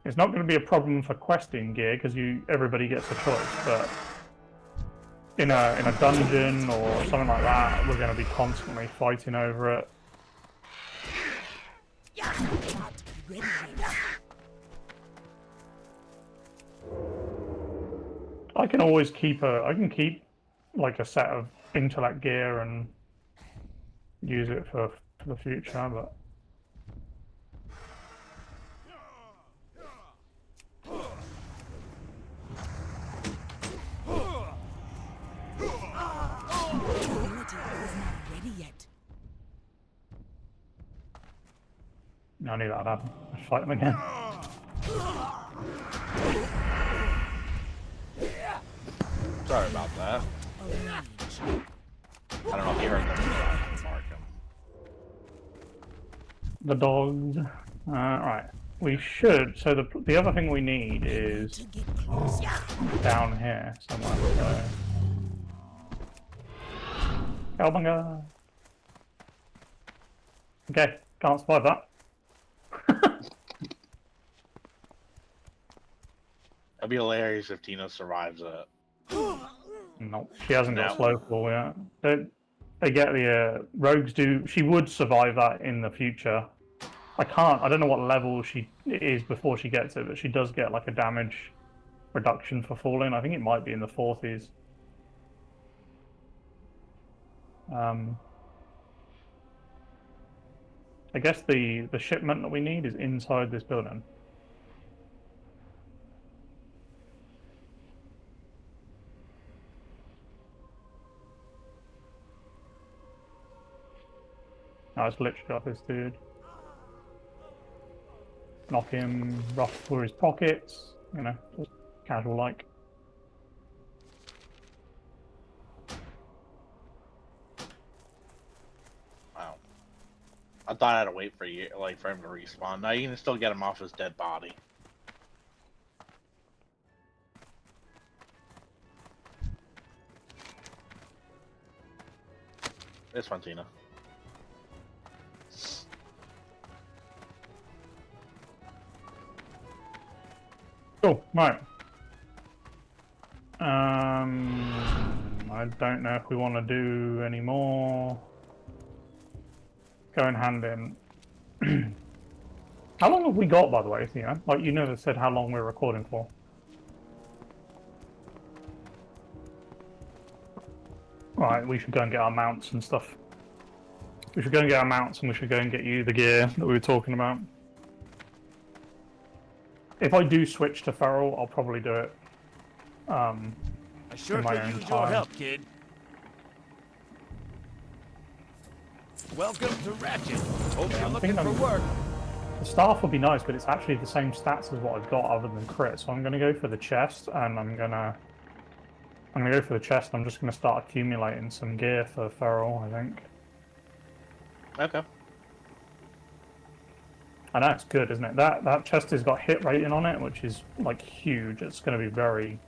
It's not going to be a problem for questing gear because everybody gets a choice, but in a dungeon or something like that, we're going to be constantly fighting over it. I can always keep like a set of intellect gear and use it for the future, but I knew that would happen. I'd fight them again. Sorry about that. I don't know if you heard them barking. The dogs. Right. We should. So the other thing we need is down here somewhere. So. Cowabunga. Okay, can't survive that. That'd be hilarious if Tina survives it. No, she hasn't got slow fall yet. They get the rogues do. She would survive that in the future. I don't know what level it is before she gets it, but she does get like a damage reduction for falling. I think it might be in the 40s. I guess the shipment that we need is inside this building. No, it's literally got this dude. Knock him rough for his pockets, just casual like. Wow. I thought I had to wait for him to respawn. Now you can still get him off his dead body. This one, Tina. Cool, right. I don't know if we want to do any more. Go and hand in. How long have we got, by the way, Tina? Like, you never said how long we're recording for. Right, we should go and get our mounts and stuff. We should go and get our mounts, and we should go and get you the gear that we were talking about. If I do switch to feral, I'll probably do it. I sure in my could own use your time. help, kid. Welcome to Ratchet. Hope Yeah, you're I'm looking for thinking work. The staff would be nice, but it's actually the same stats as what I've got other than crit. So I'm going to go for the chest, and I'm gonna go for the chest. And I'm just going to start accumulating some gear for feral, I think. Okay. I know it's good, isn't it? That chest has got hit rating on it, which is like huge. It's going to be very,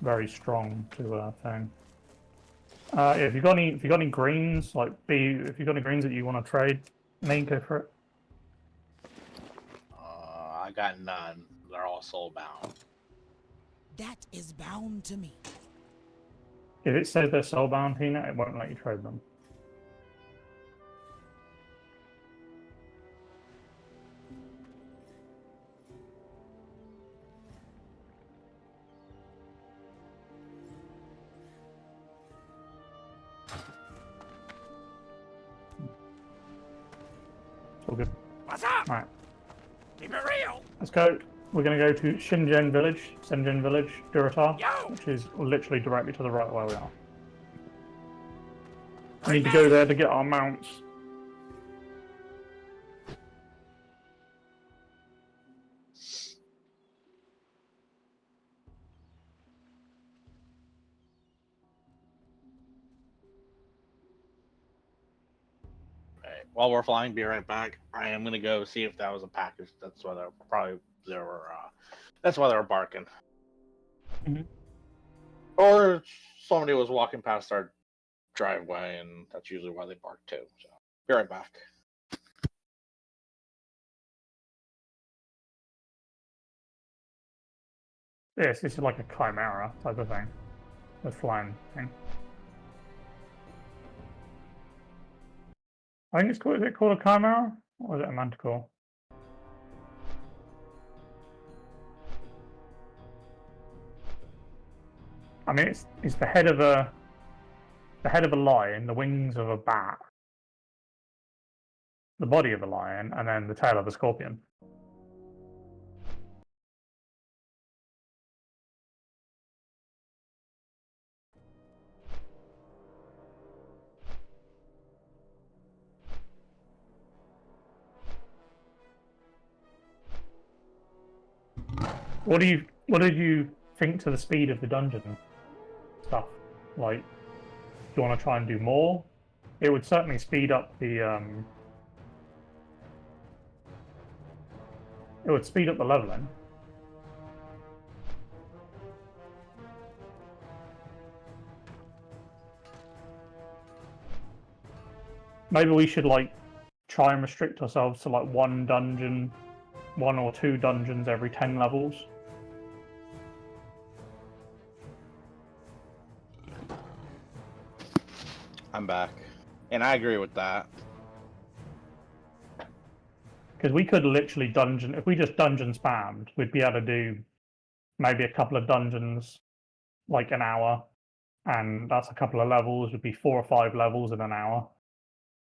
very strong to thing. Yeah, if you got any greens, like if you got any greens that you want to trade, go for it. I got none. They're all soulbound. That is bound to me. If it says they're soulbound, Tina, it won't let you trade them. It's all good. What's up? All right. Keep it real. Let's go. We're going to go to Shingen Village, Duratar, Yo! which is literally directly to the right where we are. We need to go there to get our mounts. Right. While we're flying, be right back. I am gonna go see if that was a package. That's why that's why they were barking. Mhm. Or somebody was walking past our driveway, and that's usually why they bark too. So be right back. Yes, this is like a chimera type of thing. A flying thing. I think it's called, is it called a chimera? Or is it a manticore? I mean, it's the head of a lion, the wings of a bat, the body of a lion, and then the tail of a scorpion. What did you think to the speed of the dungeon stuff? Like, do you want to try and do more? It would certainly speed up the it would speed up the leveling. Maybe we should like try and restrict ourselves to like one or two dungeons every 10 levels. I'm back, and I agree with that. Because we could literally if we just dungeon spammed, we'd be able to do maybe a couple of dungeons like an hour, and that's a couple of levels, would be 4 or 5 levels in an hour.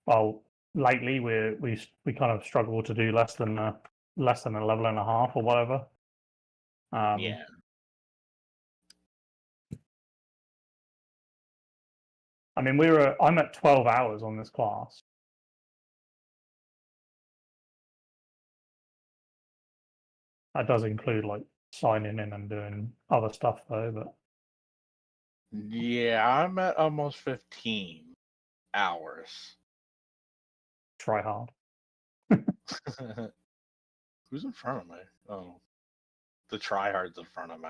Well, lately we kind of struggle to do less than a level and a half or whatever. Yeah. I mean, I'm at 12 hours on this class. That does include like signing in and doing other stuff though, but Yeah, I'm at almost 15 hours. try hard. Who's in front of me? Oh, the tryhard's in front of me.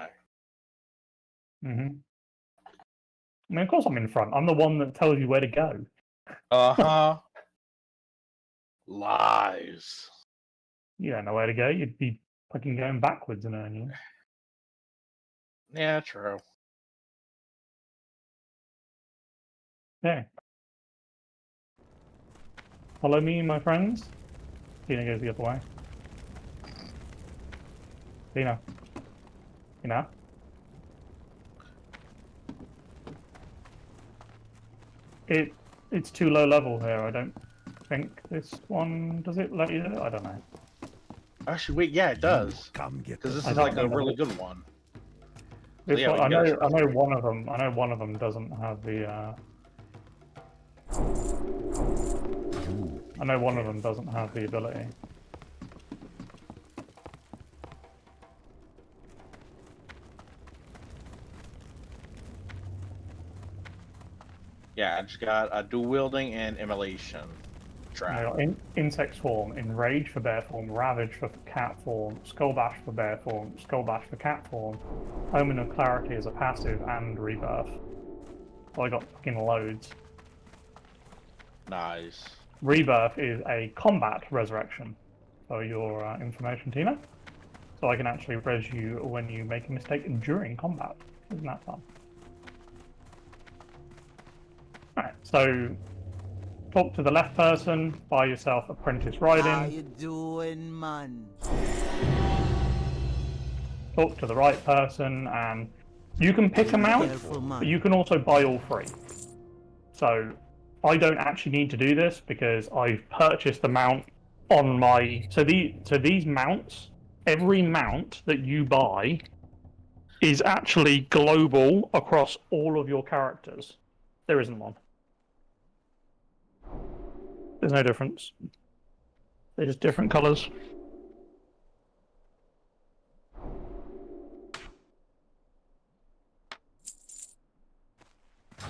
I mean, of course I'm in front. I'm the one that tells you where to go. Uh-huh. Lies. You don't know where to go. You'd be fucking going backwards and you. Yeah, true. Okay. Follow me, my friends. Tina goes the other way. Tina. Tina. it's too low level here. I don't think this one does it let you. I don't know. Actually, wait, yeah, it does. Come get Because this. this is like a really good one. This yeah, one, we I can get know. it. I know one of them. I know one of them doesn't have the. I know one of them doesn't have the ability. Yeah, I just got a dual wielding and immolation trap. Insect form, enrage for bear form, ravage for cat form, skull bash for bear form, skull bash for cat form, omen of clarity as a passive, and rebirth. So I got fucking loads. Nice. Rebirth is a combat resurrection. So your information, Tina. So I can actually res you when you make a mistake during combat. Isn't that fun? Alright, so talk to the left person, buy yourself apprentice riding. How you doing, man? Talk to the right person, and you can pick a mount, Careful, man. but you can also buy all three. So I don't actually need to do this because I've purchased the mount on my. So these mounts, every mount that you buy is actually global across all of your characters. There isn't one. There's no difference. They're just different colors.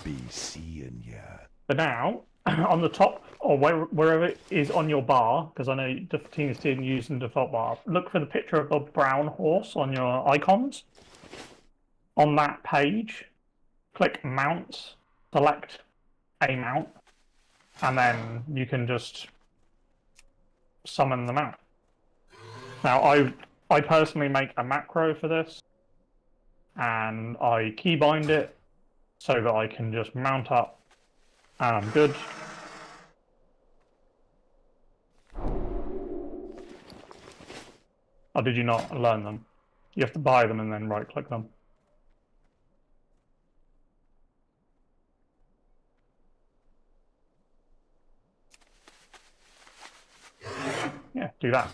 Be seeing ya. But now, on the top, or wherever it is on your bar, because I know the team is still using the default bar, look for the picture of the brown horse on your icons. On that page, click Mounts, select a mount, and then you can just summon the mount. Now, I personally make a macro for this, and I keybind it so that I can just mount up, and I'm good. Or did you not learn them? You have to buy them and then right-click them. Yeah, do that.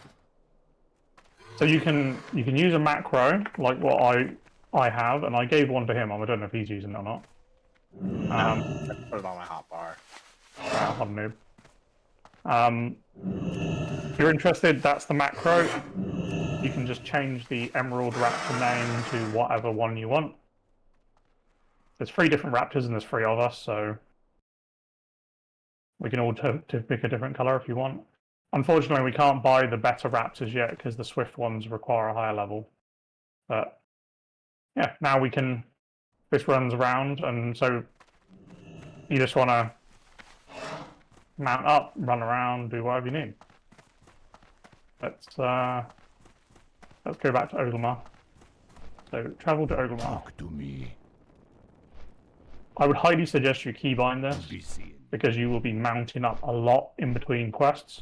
So you can use a macro like what I have, and I gave one to him. I don't know if he's using it or not. I put it on my hotbar. I'm a noob. If you're interested, that's the macro. You can just change the Emerald Raptor name to whatever one you want. There's 3 different raptors and there's 3 of us, so we can all to pick a different color if you want. Unfortunately, we can't buy the better raptors yet because the swift ones require a higher level. But yeah, now we can. This runs around, and so you just want to mount up, run around, do whatever you need. Let's go back to Oglamar. So travel to Oglamar. Talk to me. I would highly suggest you keybind this Be seeing. because you will be mounting up a lot in between quests.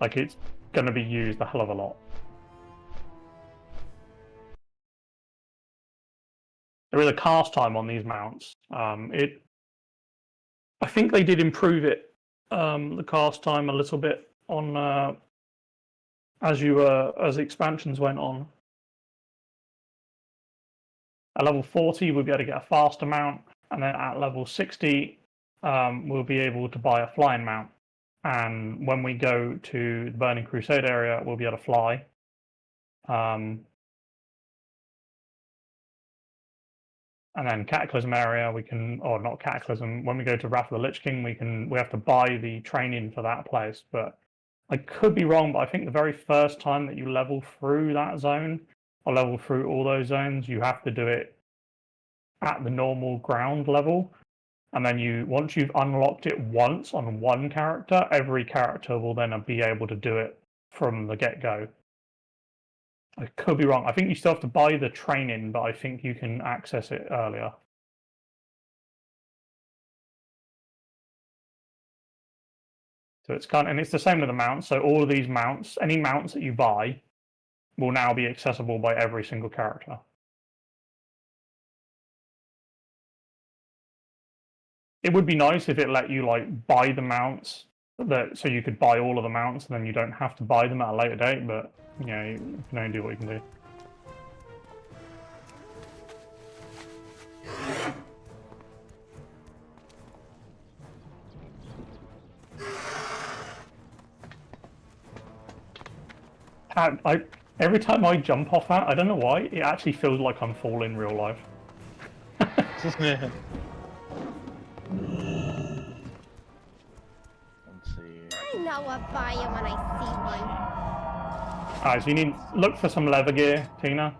Like it's going to be used a hell of a lot. There is a cast time on these mounts. I think they did improve it, the cast time a little bit on as the expansions went on. At level 40, we'll be able to get a faster mount, and then at level 60, we'll be able to buy a flying mount. And when we go to the Burning Crusade area, we'll be able to fly. And then Cataclysm area, we can, or not Cataclysm. When we go to Wrath of the Lich King, we have to buy the training for that place. But I could be wrong, but I think the very first time that you level through that zone, or level through all those zones, you have to do it at the normal ground level. And then once you've unlocked it once on one character, every character will then be able to do it from the get-go. I could be wrong. I think you still have to buy the training, but I think you can access it earlier. So it's and it's the same with the mounts. So all of these mounts, any mounts that you buy, will now be accessible by every single character. It would be nice if it let you like buy the mounts, so you could buy all of the mounts and then you don't have to buy them at a later date. But you know, you can only do what you can do. Every time I jump off that, I don't know why, it actually feels like I'm falling in real life. Let's see. I know a buyer when I see one. Alright, so you need look for some leather gear, Tina.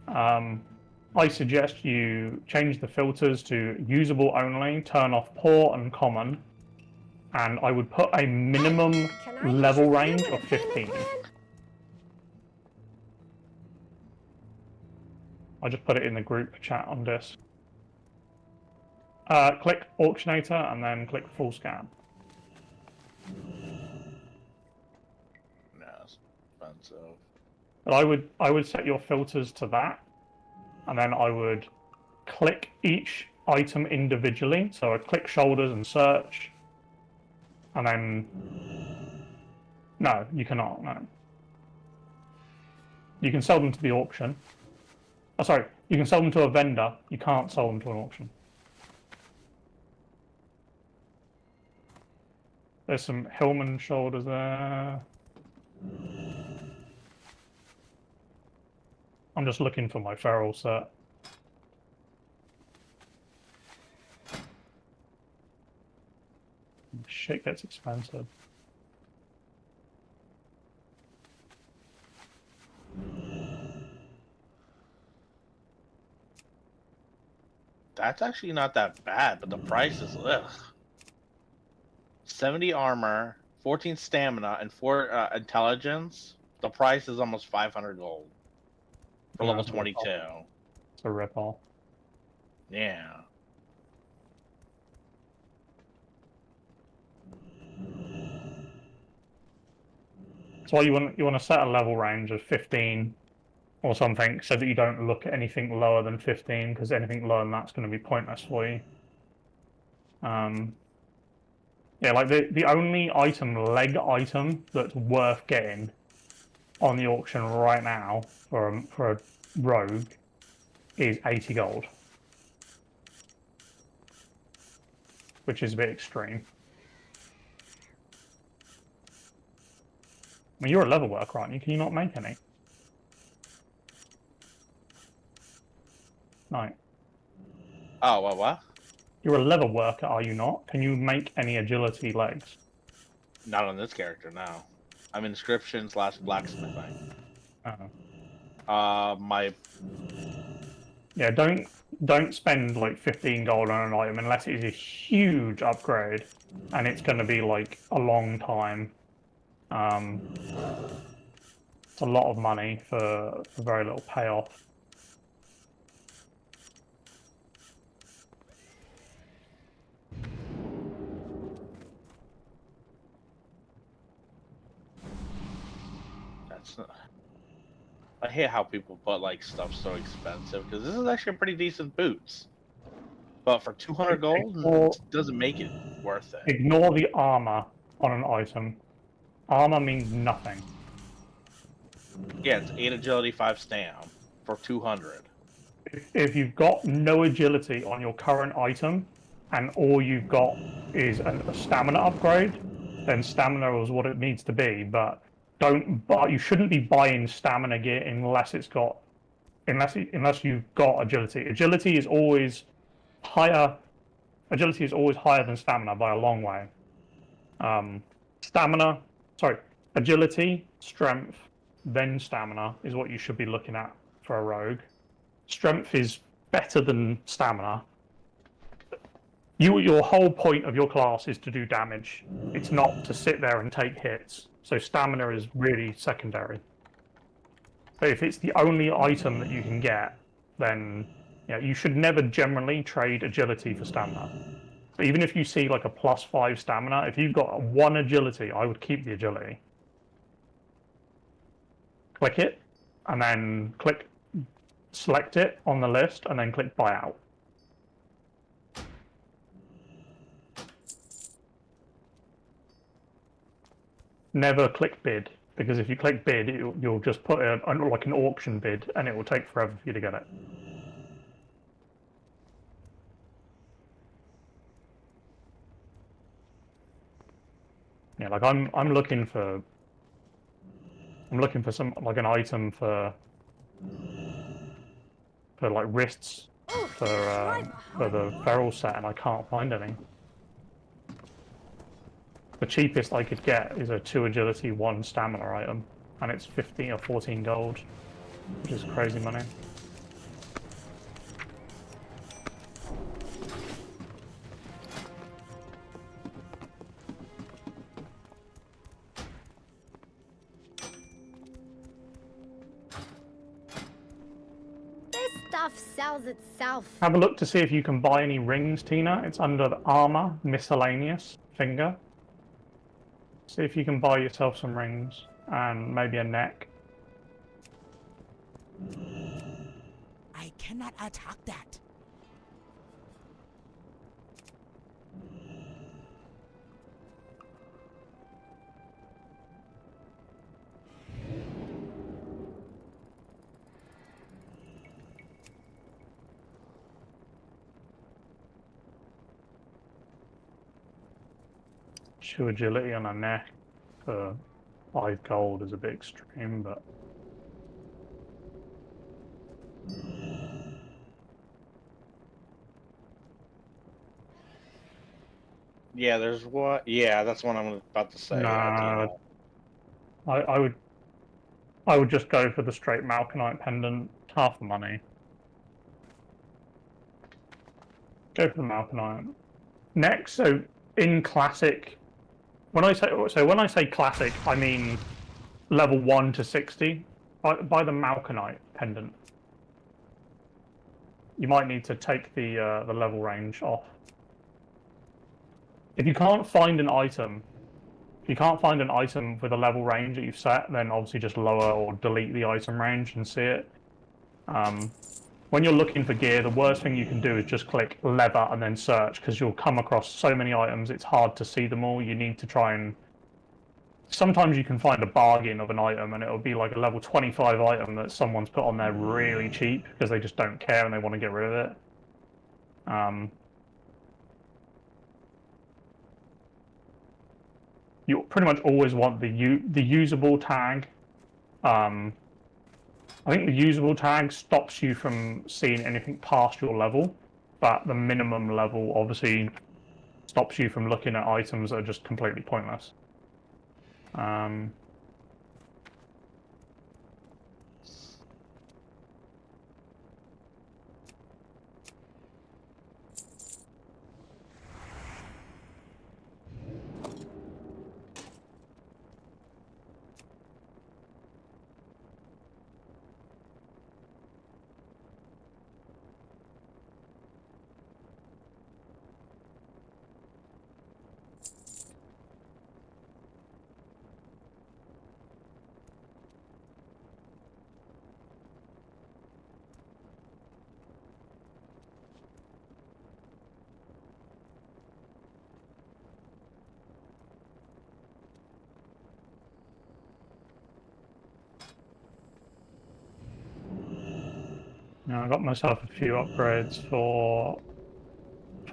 I suggest you change the filters to usable only, turn off poor and common, and I would put a minimum level range of 15. I just put it in the group chat on this. Click Auctionator and then click Full Scan. No, it's expensive. But I would set your filters to that, and then I would click each item individually. So I click shoulders and search, and then no, you cannot. No, you can sell them to the auction. Oh, sorry, you can sell them to a vendor. You can't sell them to an auction. There's some Hillman shoulders there. I'm just looking for my feral set. Shit gets expensive. That's actually not that bad, but the price is ugh. 70 armor, 14 stamina, and 4 intelligence. The price is almost 500 gold for level 22. It's a rip-off. Yeah. That's why you want to set a level range of 15 or something, so that you don't look at anything lower than 15, because anything lower than that's going to be pointless for you. Yeah, like the only leg item that's worth getting on the auction right now for a rogue is 80 gold, which is a bit extreme. I mean, you're a level worker, aren't you? Can you not make any? No. Oh, what? You're a level worker, are you not? Can you make any agility legs? Not on this character, no. I'm inscription / blacksmithing. My Yeah, don't spend like 15 gold on an item unless it is a huge upgrade and it's going to be like a long time. It's a lot of money for very little payoff. that's not... I hate how people put like stuff so expensive, because this is actually pretty decent boots. But for 200 gold, it doesn't make it worth it. Ignore the armor on an item. Armor means nothing. Yeah, it's 8 agility, 5 stam for 200. If you've got no agility on your current item, and all you've got is a stamina upgrade, then stamina is what it needs to be. But you shouldn't be buying stamina gear unless you've got agility. Agility is always higher. Agility is always higher than stamina by a long way. Agility, strength, then stamina is what you should be looking at for a rogue. Strength is better than stamina. Your whole point of your class is to do damage. It's not to sit there and take hits. So stamina is really secondary. But if it's the only item that you can get, then you should never generally trade agility for stamina. So even if you see like a +5 stamina, if you've got 1 agility, I would keep the agility. Click it, and then select it on the list, and then click buy out. never click bid, because if you click bid, you'll just put it like an auction bid, and it will take forever for you to get it. Yeah, like I'm looking for some like an item for like wrists for the feral set, and I can't find any. The cheapest I could get is a 2 agility, 1 stamina item, and it's 15 or 14 gold, which is crazy money. This stuff sells itself. Have a look to see if you can buy any rings, Tina. It's under the armor, miscellaneous, finger. See if you can buy yourself some rings and maybe a neck. I cannot attack that. Shoe agility on a neck for 5 gold is a bit extreme, but Yeah, there's what? Yeah, that's what I'm about to say. nah, I would just go for the straight Malkinite pendant, half the money. Go for the Malkinite. Next, so in classic, when I say classic, I mean level 1 to 60. Buy the Malkinite pendant. You might need to take the level range off. If you can't find an item, with a level range that you've set, then obviously just lower or delete the item range and see it. When you're looking for gear, the worst thing you can do is just click lever and then search, because you'll come across so many items, it's hard to see them all. You need to try and... Sometimes you can find a bargain of an item, and it'll be like a level 25 item that someone's put on there really cheap because they just don't care and they want to get rid of it. You pretty much always want the usable tag. I think the usable tag stops you from seeing anything past your level, but the minimum level obviously stops you from looking at items that are just completely pointless. Now I got myself a few upgrades for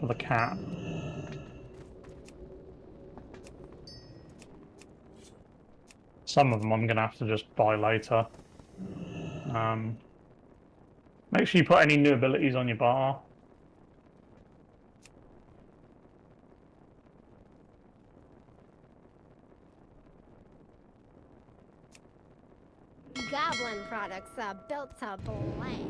the cat. Some of them I'm gonna have to just buy later. Make sure you put any new abilities on your bar. Goblin products are built to blast.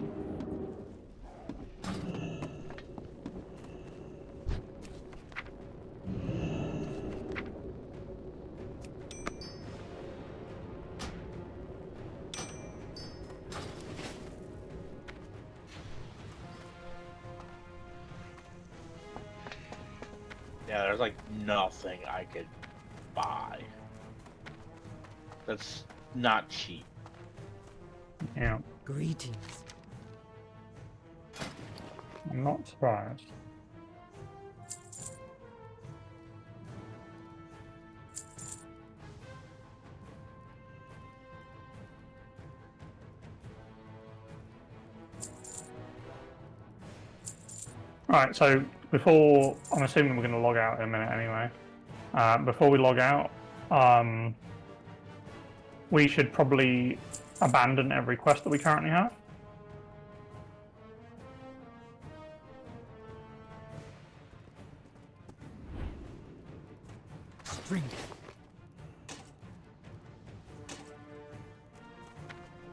Yeah, there's like nothing I could buy. That's not cheap. Yeah, Greetings. I'm not surprised. Right, so before, I'm assuming we're going to log out in a minute anyway. Before we log out, we should probably abandon every quest that we currently have. Spring.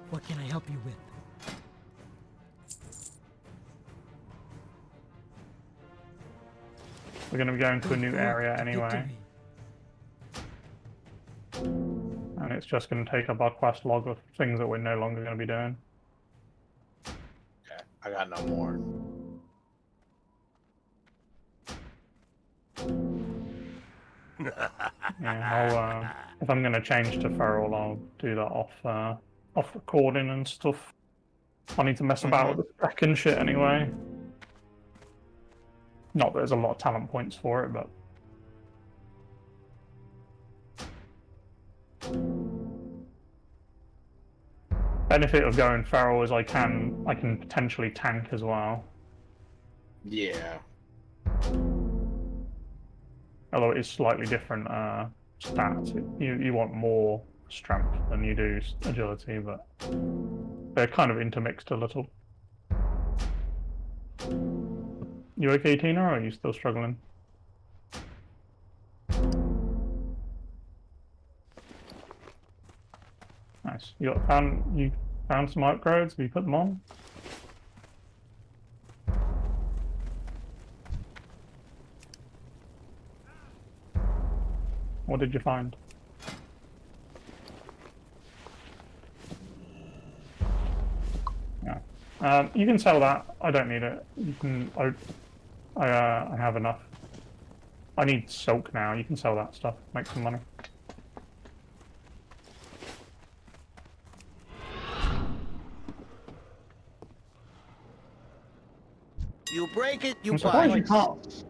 What can I help you with? We're going to be going to a new area anyway, Victory. and it's just going to take up our quest log of things that we're no longer going to be doing. Okay, I got no more. Yeah, if I'm going to change to feral, I'll do that off recording and stuff. I need to mess about with the spec and shit anyway. Not that there's a lot of talent points for it, but benefit of going feral is I can potentially tank as well. Yeah. Although it is slightly different stats. You want more strength than you do agility, but they're kind of intermixed a little. You okay, Tina, or are you still struggling? Nice. You found some upgrades? Have you put them on? What did you find? Yeah. You can sell that. I don't need it. You can. I have enough. I need silk now. You can sell that stuff. Make some money. You break it, you I'm buy surprised it. you can't.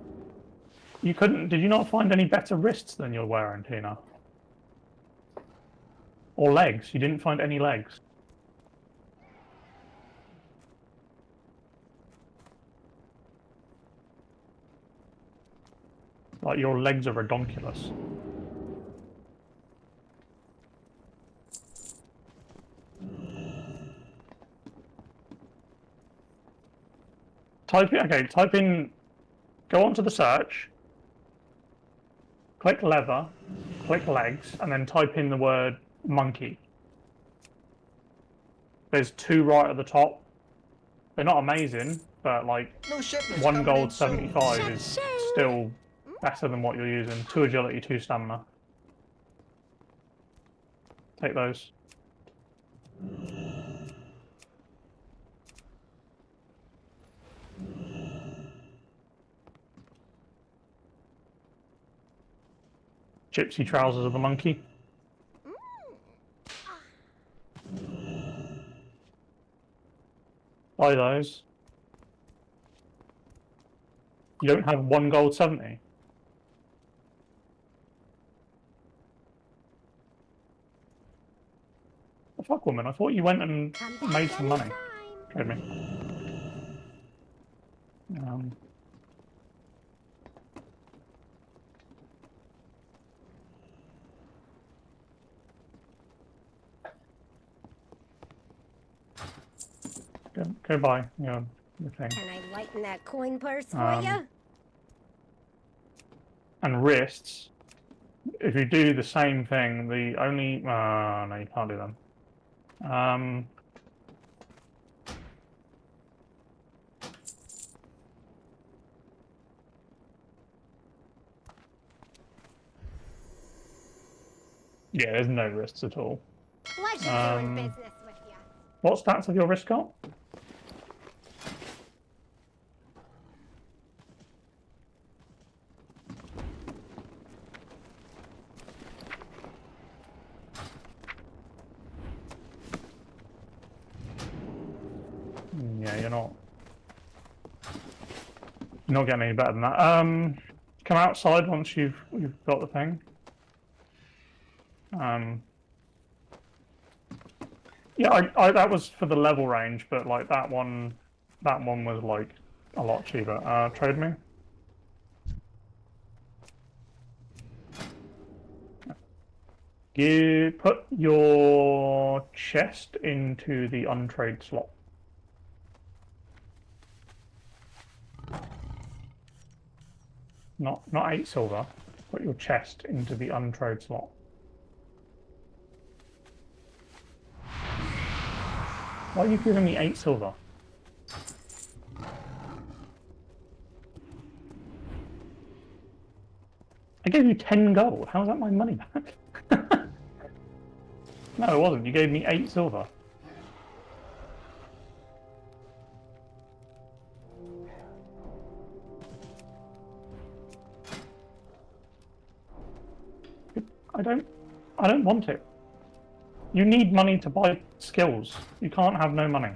You couldn't. Did you not find any better wrists than you're wearing, Tina? Or legs? You didn't find any legs. Like your legs are redonkulous. Type in, go onto the search, click leather, click legs, and then type in the word monkey. There's two right at the top. They're not amazing, but like No shipments 1 coming gold in soon. 75 is still better than what you're using. 2 agility, 2 stamina. Take those. Gypsy trousers of the monkey. Buy those. You don't have 1 gold 70. The fuck, woman! I thought you went and made some money. Trade me. Go buy your thing. Can I lighten that coin purse for Um, you? And wrists. If you do the same thing, the only no, you can't do them. Yeah, there's no wrists at all. Pleasure doing business with you. What stats have your wrists got? Yeah, you're not getting any better than that. Come outside once you've got the thing. Yeah, I that was for the level range, but like that one was like a lot cheaper. Trade me. Put your chest into the untrade slot. Not 8 silver. Put your chest into the untrade slot. Why are you giving me 8 silver? I gave you 10 gold. How's that my money back? No, it wasn't. You gave me 8 silver. I don't want it. You need money to buy skills. You can't have no money.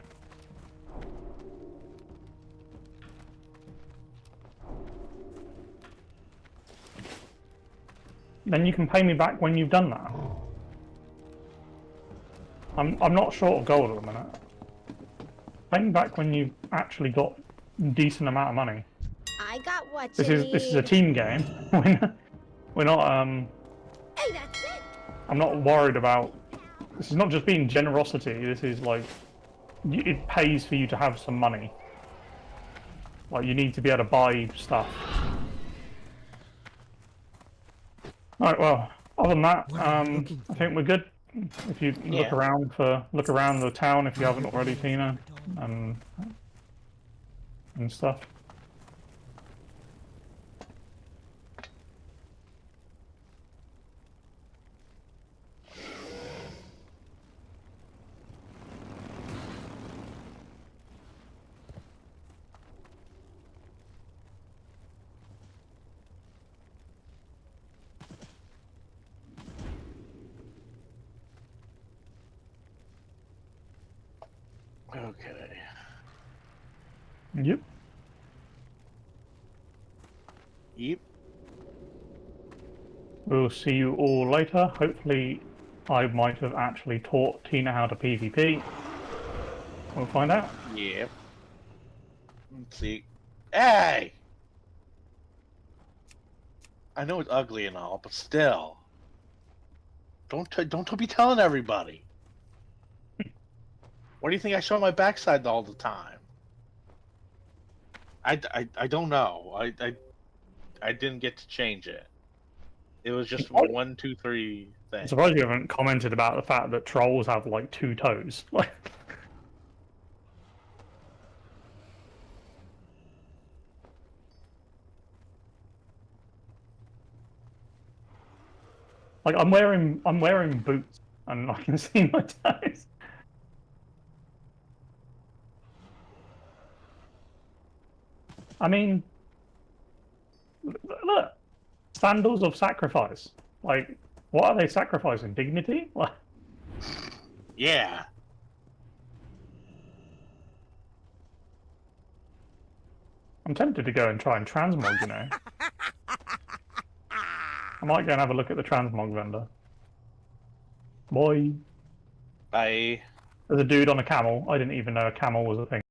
Then you can pay me back when you've done that. I'm not short of gold at the minute. Pay me back when you've actually got a decent amount of money. I got what This you is a need. team game. We're not Hey, that's it. I'm not worried about. This is not just being generosity. This is like it pays for you to have some money. Like you need to be able to buy stuff. All right. Well, other than that, I think we're good. If you look around the town if you haven't already, Tina, and stuff. Okay. Yep. Yep. We'll see you all later. Hopefully, I might have actually taught Tina how to PvP. We'll find out. Yep. Let's see. Hey! I know it's ugly and all, but still. Don't be telling everybody. Why do you think I show my backside all the time? I don't know. I didn't get to change it. It was just 1, 2, 3 thing. I'm surprised you haven't commented about the fact that trolls have like 2 toes. Like, I'm wearing boots and I can see my toes. I mean, look, sandals of sacrifice. Like, what are they sacrificing? Dignity? What? Yeah. I'm tempted to go and try and transmog, you know. I might go and have a look at the transmog vendor. Boy. Bye. There's a dude on a camel. I didn't even know a camel was a thing.